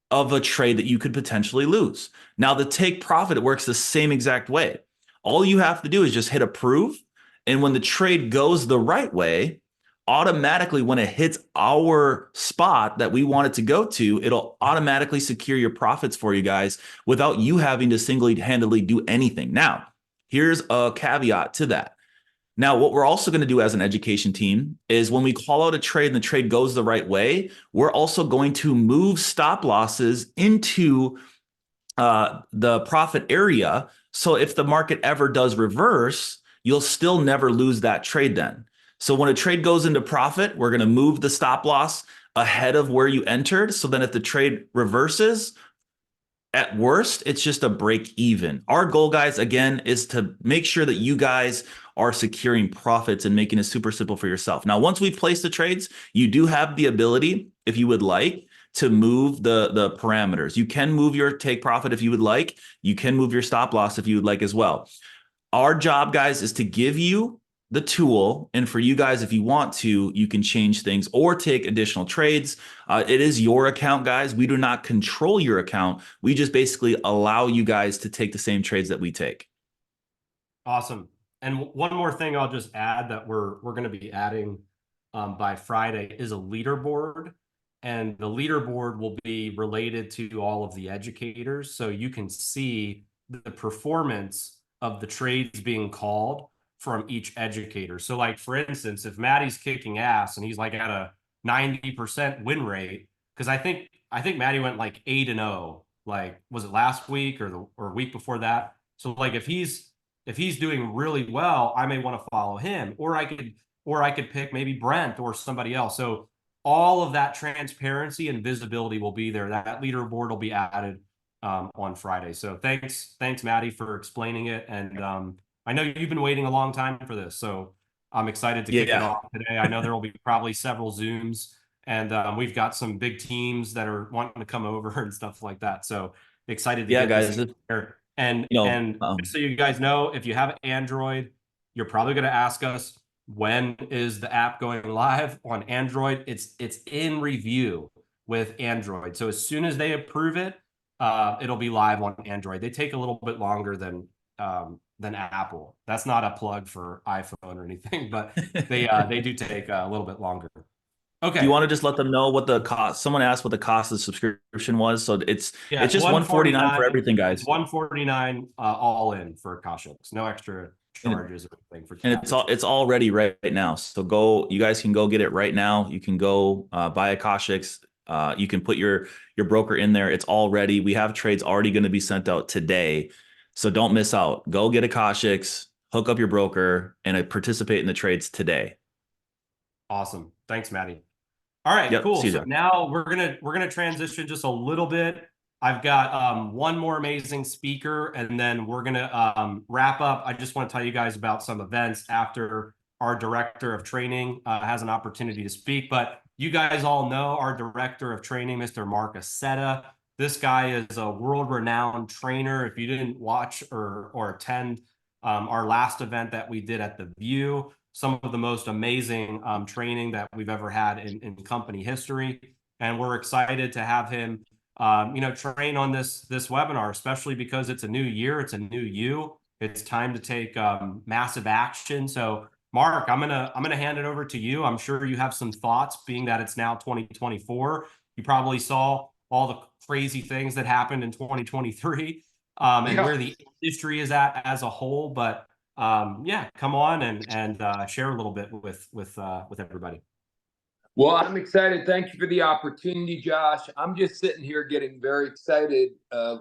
of a trade that you could potentially lose. Now, the take profit, it works the same exact way. All you have to do is just hit approve, and when the trade goes the right way, automatically when it hits our spot that we want it to go to, it'll automatically secure your profits for you guys without you having to single-handedly do anything. Now, here's a caveat to that. Now, what we're also going to do as an education team is when we call out a trade and the trade goes the right way, we're also going to move stop losses into the profit area. So if the market ever does reverse, you'll still never lose that trade then. So when a trade goes into profit, we're going to move the stop loss ahead of where you entered. So then if the trade reverses, at worst, it's just a break even. Our goal, guys, again, is to make sure that you guys are securing profits and making it super simple for yourself. Now, once we've placed the trades, you do have the ability, if you would like, to move the parameters. You can move your take profit if you would like. You can move your stop loss if you would like as well. Our job, guys, is to give you the tool, and for you guys, if you want to, you can change things or take additional trades. It is your account, guys. We do not control your account. We just basically allow you guys to take the same trades that we take. Awesome. And one more thing I'll just add that we're going to be adding by Friday is a leaderboard. And the leaderboard will be related to all of the educators. So you can see the performance of the trades being called from each educator. So like, for instance, if Maddie's kicking ass and he's like at a 90% win rate, because I think Maddie went like 8-0, like, was it last week or week before that? So like, if he's doing really well, I may want to follow him, or I could pick maybe Brent or somebody else. So all of that transparency and visibility will be there. That leaderboard will be added on Friday. So thanks, Maddie, for explaining it. And I know you've been waiting a long time for this, so I'm excited to kick it off today. I know there will be probably several Zooms, and we've got some big teams that are wanting to come over and stuff like that. So excited to get guys. This here. And just so you guys know, if you have Android, you're probably going to ask us, when is the app going live on Android? It's in review with Android. So as soon as they approve it, it'll be live on Android. They take a little bit longer than Apple. That's not a plug for iPhone or anything, but they do take a little bit longer. Okay. Do you want to just let them know what the cost? Someone asked what the cost of the subscription was. So it's just 149 for everything, guys. It's 149 all in for Akashics. No extra charges or anything for And it's all ready right now. So you guys can go get it right now. You can go buy Akashics. You can put your broker in there. It's all ready. We have trades already going to be sent out today. So don't miss out. Go get Akashics, hook up your broker, and participate in the trades today. Awesome. Thanks, Maddie. All right, Yep, cool. see you So there. now we're gonna transition just a little bit. I've got one more amazing speaker, and then we're gonna wrap up. I just want to tell you guys about some events after our director of training has an opportunity to speak. But you guys all know our director of training, Mr. Mark Aceta. This guy is a world-renowned trainer. If you didn't watch or attend our last event that we did at the View, some of the most amazing training that we've ever had in company history. And we're excited to have him, train on this webinar, especially because it's a new year, it's a new you. It's time to take massive action. So Mark, I'm gonna hand it over to you. I'm sure you have some thoughts, being that it's now 2024. You probably saw all the crazy things that happened in 2023 and where the industry is at as a whole. But yeah, come on and share a little bit with everybody. Well, I'm excited. Thank you for the opportunity, Josh. I'm just sitting here getting very excited,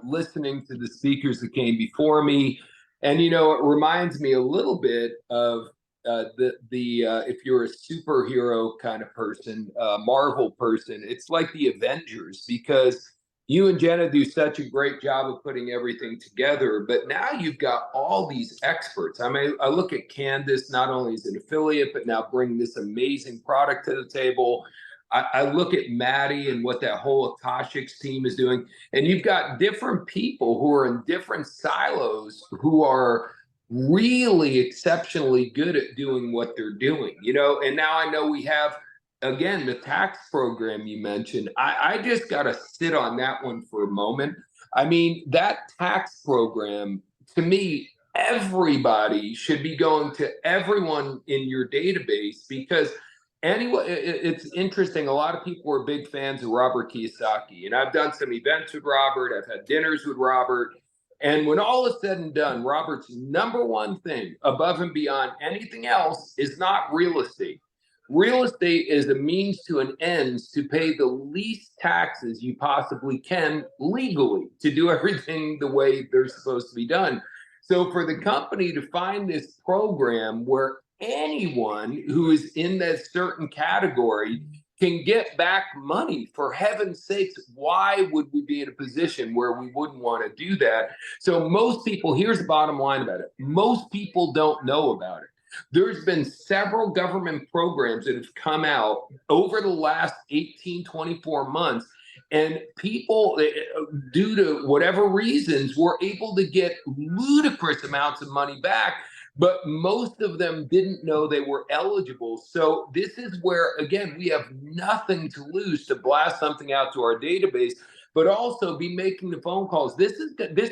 listening to the speakers that came before me. And, it reminds me a little bit of if you're a superhero kind of person, Marvel person, it's like the Avengers, because you and Jenna do such a great job of putting everything together. But now you've got all these experts. I mean, I look at Candace not only as an affiliate, but now bringing this amazing product to the table. I look at Maddie and what that whole Akashics team is doing. And you've got different people who are in different silos who are really exceptionally good at doing what they're doing, and now I know we have, again, the tax program you mentioned. I just got to sit on that one for a moment. I mean, that tax program, to me, everybody should be going to everyone in your database, because anyway, it's interesting. A lot of people are big fans of Robert Kiyosaki, and I've done some events with Robert. I've had dinners with Robert. And when all is said and done, Robert's number one thing above and beyond anything else is not real estate. Real estate is a means to an end to pay the least taxes you possibly can legally, to do everything the way they're supposed to be done. So for the company to find this program where anyone who is in that certain category can get back money, for heaven's sakes, why would we be in a position where we wouldn't want to do that? So most people, here's the bottom line about it. Most people don't know about it. There's been several government programs that have come out over the last 18, 24 months, and people, due to whatever reasons, were able to get ludicrous amounts of money back, but most of them didn't know they were eligible. So this is where, again, we have nothing to lose to blast something out to our database, but also be making the phone calls. This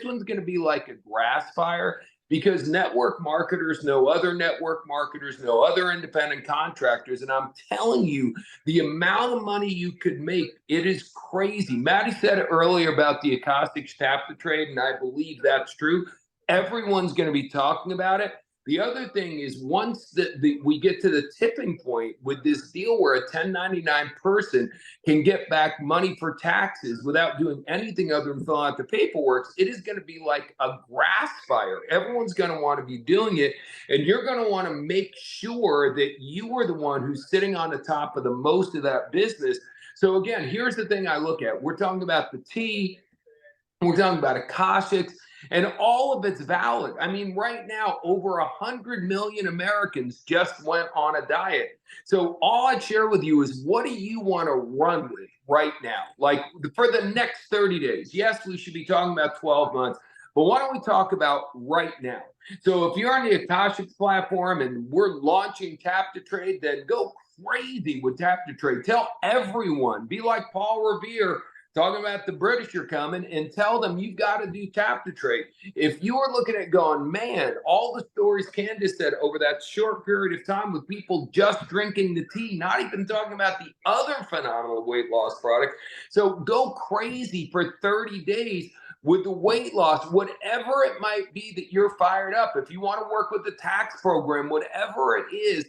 one's going to be like a grass fire, because network marketers know other network marketers, know other independent contractors. And I'm telling you, the amount of money you could make, it is crazy. Maddie said it earlier about the Akashics tap to trade, and I believe that's true. Everyone's going to be talking about it. The other thing is, once we get to the tipping point with this deal where a 1099 person can get back money for taxes without doing anything other than filling out the paperwork, it is going to be like a grass fire. Everyone's going to want to be doing it, and you're going to want to make sure that you are the one who's sitting on the top of the most of that business. So again, here's the thing I look at. We're talking about the T, we're talking about Akashics, and all of it's valid. I mean, right now, over 100 million Americans just went on a diet. So all I'd share with you is, what do you want to run with right now? Like for the next 30 days. Yes, we should be talking about 12 months, but why don't we talk about right now? So if you're on the Akashics platform and we're launching Tap to Trade, then go crazy with Tap to Trade. Tell everyone. Be like Paul Revere. talking about the British are coming, and tell them you've got to do tap to trade. If you are looking at going, man, all the stories Candace said over that short period of time with people just drinking the tea, not even talking about the other phenomenal weight loss products. So go crazy for 30 days with the weight loss, whatever it might be that you're fired up. If you want to work with the tax program, whatever it is,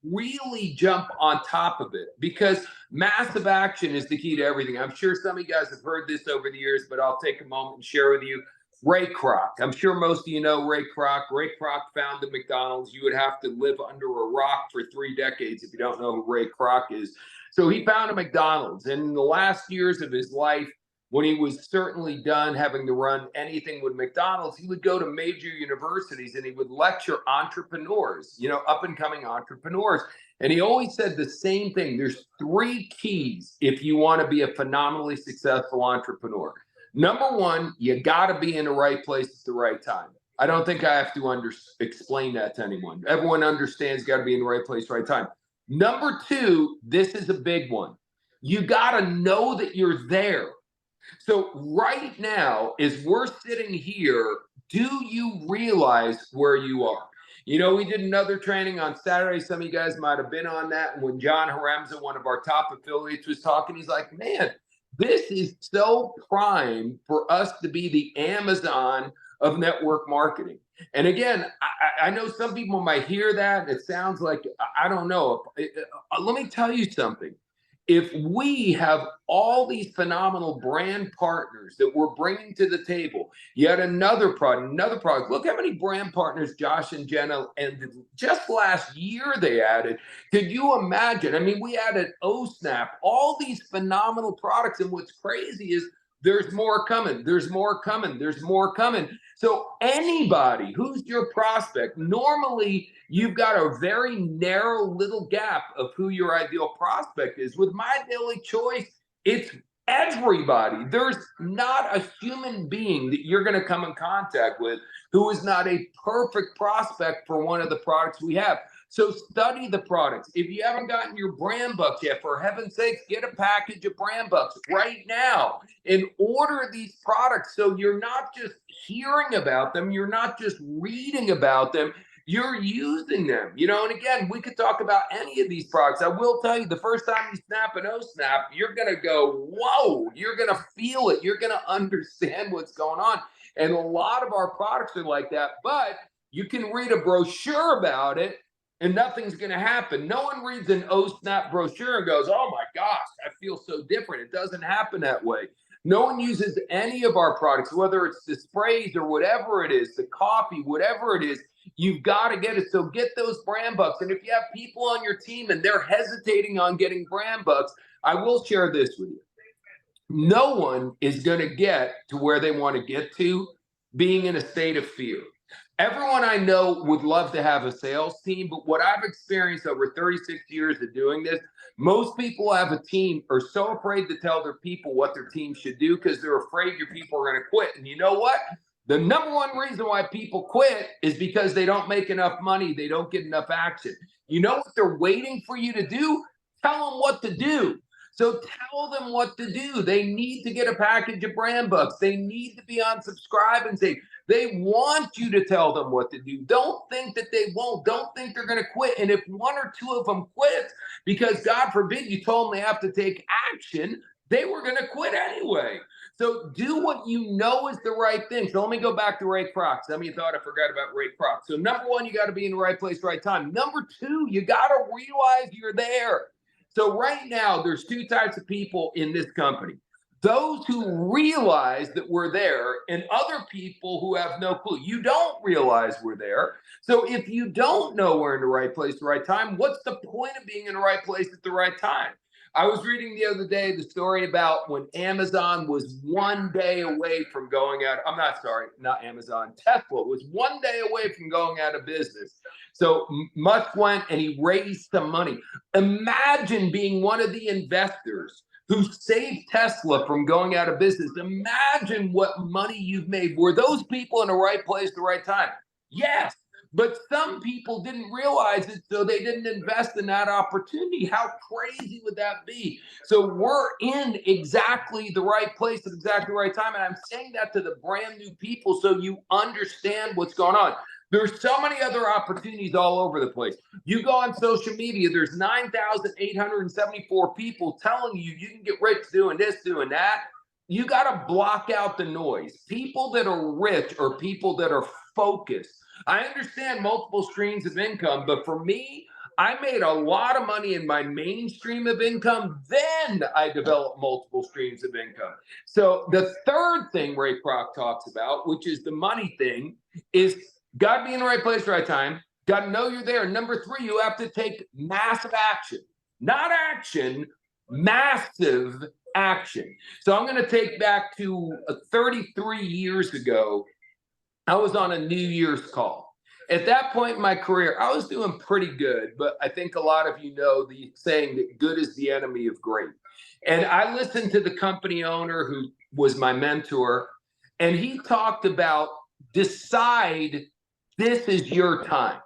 really jump on top of it, because massive action is the key to everything. I'm sure some of you guys have heard this over the years, but I'll take a moment and share with you. Ray Kroc. I'm sure most of you know Ray Kroc. Ray Kroc founded McDonald's. You would have to live under a rock for 3 decades if you don't know who Ray Kroc is. So he founded McDonald's, and in the last years of his life, when he was certainly done having to run anything with McDonald's, he would go to major universities and he would lecture entrepreneurs, up and coming entrepreneurs. And he always said the same thing. There's 3 keys if you want to be a phenomenally successful entrepreneur. Number 1, you got to be in the right place at the right time. I don't think I have to explain that to anyone. Everyone understands you got to be in the right place, right time. Number 2, this is a big one. You got to know that you're there. So right now, as we're sitting here, do you realize where you are? We did another training on Saturday. Some of you guys might have been on that. And when John Haremza, one of our top affiliates, was talking, he's like, man, this is so prime for us to be the Amazon of network marketing. And again, I know some people might hear that. It sounds like, I don't know. Let me tell you something. If we have all these phenomenal brand partners that we're bringing to the table, yet another product, look how many brand partners Josh and Jenna, and just last year they added. Could you imagine? I mean, we added OSNAP, all these phenomenal products. And what's crazy is there's more coming. There's more coming. There's more coming. So anybody who's your prospect, normally you've got a very narrow little gap of who your ideal prospect is. With My Daily Choice, it's everybody. There's not a human being that you're going to come in contact with who is not a perfect prospect for one of the products we have. So study the products. If you haven't gotten your brand bucks yet, for heaven's sakes, get a package of brand bucks right now and order these products. So you're not just hearing about them. You're not just reading about them. You're using them, and again, we could talk about any of these products. I will tell you, the first time you snap an O-Snap, you're going to go, whoa, you're going to feel it. You're going to understand what's going on. And a lot of our products are like that, but you can read a brochure about it and nothing's going to happen. No one reads an O-Snap brochure and goes, oh my gosh, I feel so different. It doesn't happen that way. No one uses any of our products, whether it's the sprays or whatever it is, the coffee, whatever it is. You've got to get it. So get those brand bucks. And if you have people on your team and they're hesitating on getting brand bucks, I will share this with you. No one is going to get to where they want to get to being in a state of fear. Everyone I know would love to have a sales team, but what I've experienced over 36 years of doing this, most people who have a team are so afraid to tell their people what their team should do because they're afraid your people are going to quit. And you know what? The number one reason why people quit is because they don't make enough money. They don't get enough action. You know what they're waiting for you to do? Tell them what to do. So tell them what to do. They need to get a package of brand bucks. They need to be on subscribe and say, they want you to tell them what to do. Don't think that they won't. Don't think they're going to quit. And if 1 or 2 of them quit because God forbid you told them they have to take action, they were going to quit anyway. So do what you know is the right thing. So let me go back to Ray Kroc. Some of you thought I forgot about Ray Kroc. So number 1, you got to be in the right place, right time. Number 2, you got to realize you're there. So right now, there's 2 types of people in this company. Those who realize that we're there and other people who have no clue. You don't realize we're there. So if you don't know we're in the right place at the right time, what's the point of being in the right place at the right time? I was reading the other day the story about when Amazon was 1 day away from going out. I'm not sorry, not Amazon. Tesla was 1 day away from going out of business. So Musk went and he raised some money. Imagine being one of the investors who saved Tesla from going out of business. Imagine what money you've made. Were those people in the right place at the right time? Yes. But some people didn't realize it, so they didn't invest in that opportunity. How crazy would that be? So we're in exactly the right place at exactly the right time. And I'm saying that to the brand new people so you understand what's going on. There's so many other opportunities all over the place. You go on social media, there's 9,874 people telling you you can get rich doing this, doing that. You got to block out the noise. People that are rich are people that are focused. I understand multiple streams of income, but for me, I made a lot of money in my main stream of income. Then I developed multiple streams of income. So the third thing Ray Kroc talks about, which is the money thing, is got to be in the right place, right time. Got to know you're there. Number three, you have to take massive action, not action, massive action. So I'm going to take back to 33 years ago. I was on a New Year's call. At that point in my career, I was doing pretty good, but I think a lot of you know the saying that good is the enemy of great. And I listened to the company owner who was my mentor, and he talked about decide this is your time.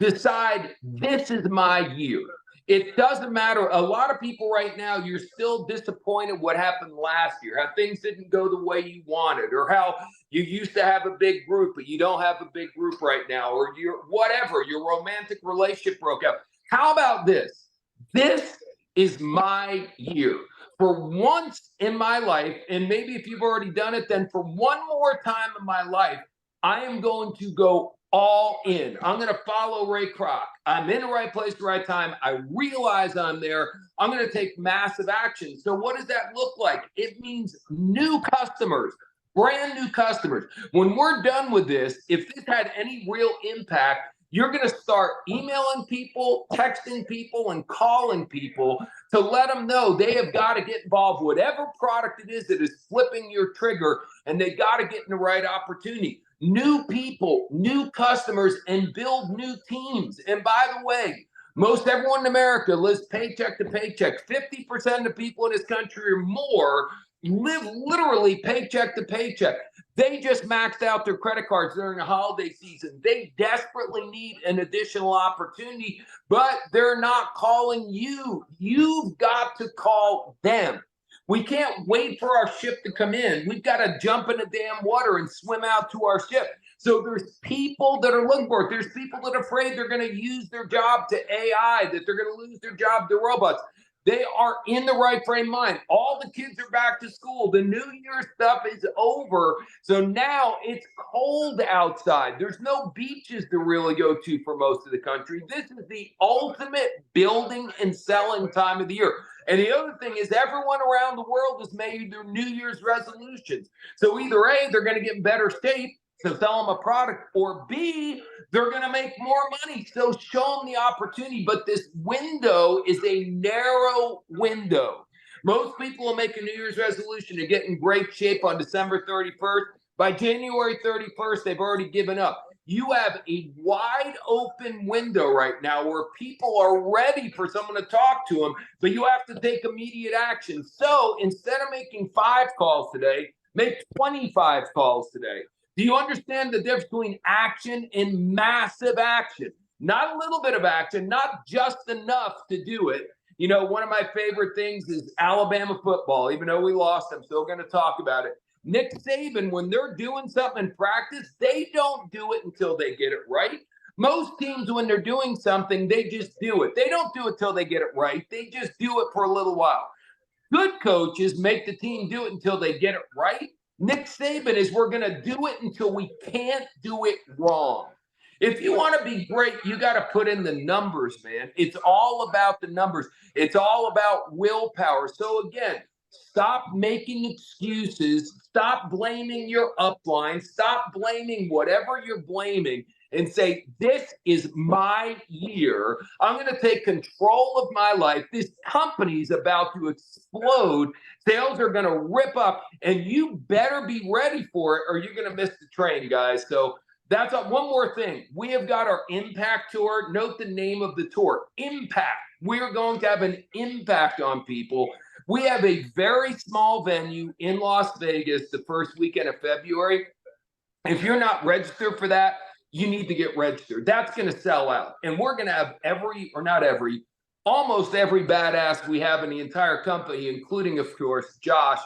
Decide this is my year. It doesn't matter. A lot of people right now, you're still disappointed what happened last year, how things didn't go the way you wanted, or how you used to have a big group, but you don't have a big group right now, or your romantic relationship broke up. How about this? This is my year. For once in my life, and maybe if you've already done it, then for one more time in my life, I am going to go all in. I'm going to follow Ray Kroc. I'm in the right place at the right time. I realize I'm there. I'm going to take massive action. So what does that look like? It means new customers, brand new customers. When we're done with this, if this had any real impact, you're going to start emailing people, texting people, and calling people to let them know they have got to get involved, whatever product it is that is flipping your trigger, and they got to get in the right opportunity. New people, new customers, and build new teams. And by the way, most everyone in America lives paycheck to paycheck. 50% of the people in this country or more live literally paycheck to paycheck. They just maxed out their credit cards during the holiday season. They desperately need an additional opportunity, but they're not calling you. You've got to call them. We can't wait for our ship to come in. We've got to jump in the damn water and swim out to our ship. So there's people that are looking for it. There's people that are afraid they're going to use their job to AI, that they're going to lose their job to robots. They are in the right frame of mind. All the kids are back to school. The New Year stuff is over. So now it's cold outside. There's no beaches to really go to for most of the country. This is the ultimate building and selling time of the year. And the other thing is everyone around the world has made their New Year's resolutions. So either A, they're going to get in better shape, so sell them a product, or B, they're going to make more money. So show them the opportunity. But this window is a narrow window. Most people will make a New Year's resolution to get in great shape on December 31st. By January 31st, they've already given up. You have a wide open window right now where people are ready for someone to talk to them, but you have to take immediate action. So instead of making 5 calls today, make 25 calls today. Do you understand the difference between action and massive action? Not a little bit of action, not just enough to do it. You know, one of my favorite things is Alabama football. Even though we lost, I'm still going to talk about it. Nick Saban, when they're doing something in practice, they don't do it until they get it right. Most teams, when they're doing something, they just do it. They don't do it till they get it right. They just do it for a little while. Good coaches make the team do it until they get it right. Nick Saban is we're going to do it until we can't do it wrong. If you want to be great, you got to put in the numbers, man. It's all about the numbers. It's all about willpower. So again, stop making excuses. Stop blaming your upline. Stop blaming whatever you're blaming and say, this is my year. I'm going to take control of my life. This company's about to explode. Sales are going to rip up, and you better be ready for it or you're going to miss the train, guys. So that's one more thing. We have got our Impact Tour. Note the name of the tour, Impact. We're going to have an impact on people. We have a very small venue in Las Vegas the first weekend of February. If you're not registered for that, you need to get registered. That's going to sell out. And we're going to have almost every badass we have in the entire company, including, of course, Josh.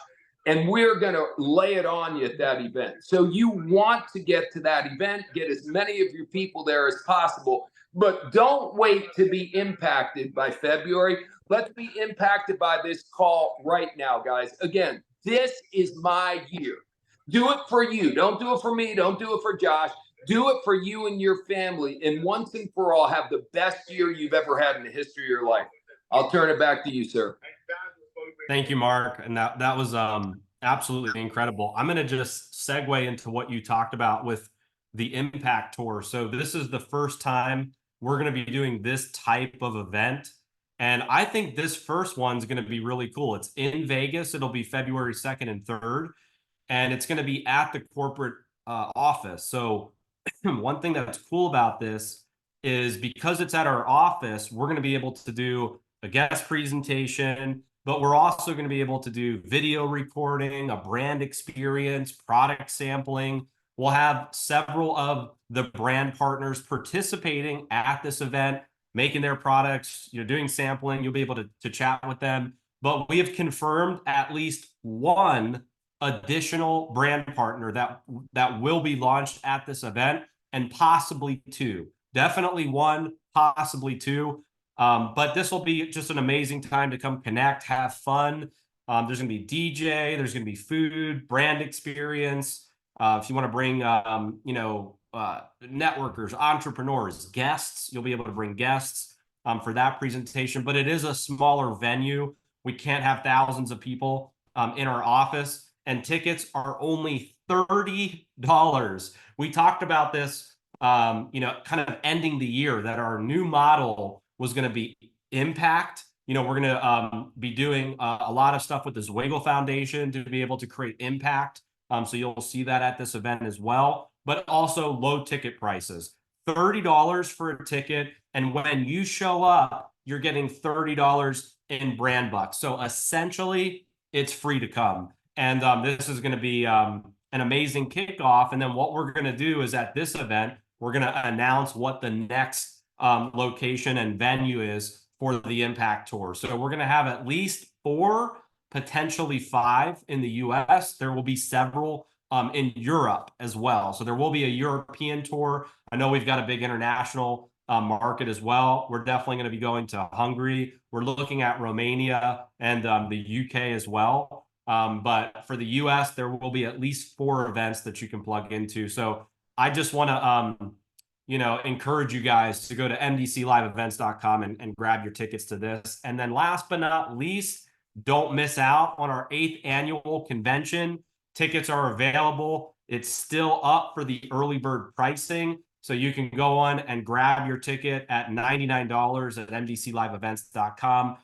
And we're going to lay it on you at that event. So you want to get to that event, get as many of your people there as possible, but don't wait to be impacted by February. Let's be impacted by this call right now, guys. Again, this is my year. Do it for you. Don't do it for me. Don't do it for Josh. Do it for you and your family. And once and for all, have the best year you've ever had in the history of your life. I'll turn it back to you, sir. Thank you, Mark. And that was absolutely incredible. I'm going to just segue into what you talked about with the Impact Tour. So this is the first time we're going to be doing this type of event. And I think this first one's going to be really cool. It's in Vegas. It'll be February 2nd and 3rd. And it's going to be at the corporate office. So one thing that's cool about this is because it's at our office, we're going to be able to do a guest presentation, but we're also going to be able to do video recording, a brand experience, product sampling. We'll have several of the brand partners participating at this event, making their products, doing sampling. You'll be able to chat with them. But we have confirmed at least one additional brand partner that will be launched at this event, and possibly two. Definitely one, possibly two. But this will be just an amazing time to come connect, have fun. There's going to be DJ, there's going to be food, brand experience. If you want to bring, networkers, entrepreneurs, guests, you'll be able to bring guests for that presentation. But it is a smaller venue. We can't have thousands of people in our office, and tickets are only $30. We talked about this, kind of ending the year, that our new model was going to be Impact. We're going to be doing a lot of stuff with the Zweigel Foundation to be able to create impact. So you'll see that at this event as well, but also low ticket prices, $30 for a ticket. And when you show up, you're getting $30 in brand bucks. So essentially it's free to come. And this is going to be an amazing kickoff. And then what we're going to do is at this event, we're going to announce what the next location and venue is for the Impact Tour. So we're going to have at least 4, potentially 5 in the US. There will be several in Europe as well. So there will be a European tour. I know we've got a big international market as well. We're definitely going to be going to Hungary. We're looking at Romania and the UK as well. But for the US, there will be at least 4 events that you can plug into. So I just want to, encourage you guys to go to mdcliveevents.com and grab your tickets to this. And then last but not least, don't miss out on our 8th annual convention. Tickets are available. It's still up for the early bird pricing. So you can go on and grab your ticket at $99 at mdcliveevents.com.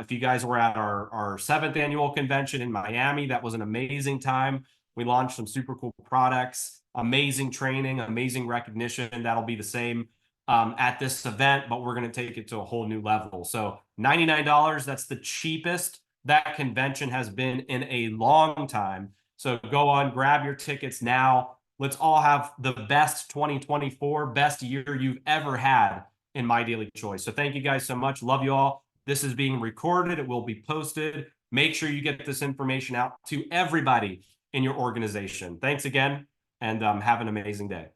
If you guys were at our 7th annual convention in Miami, that was an amazing time. We launched some super cool products, amazing training, amazing recognition. That'll be the same at this event, but we're going to take it to a whole new level. So $99, that's the cheapest that convention has been in a long time. So go on, grab your tickets now. Let's all have the best 2024, best year you've ever had in My Daily Choice. So thank you guys so much. Love you all. This is being recorded. It will be posted. Make sure you get this information out to everybody in your organization. Thanks again, and have an amazing day.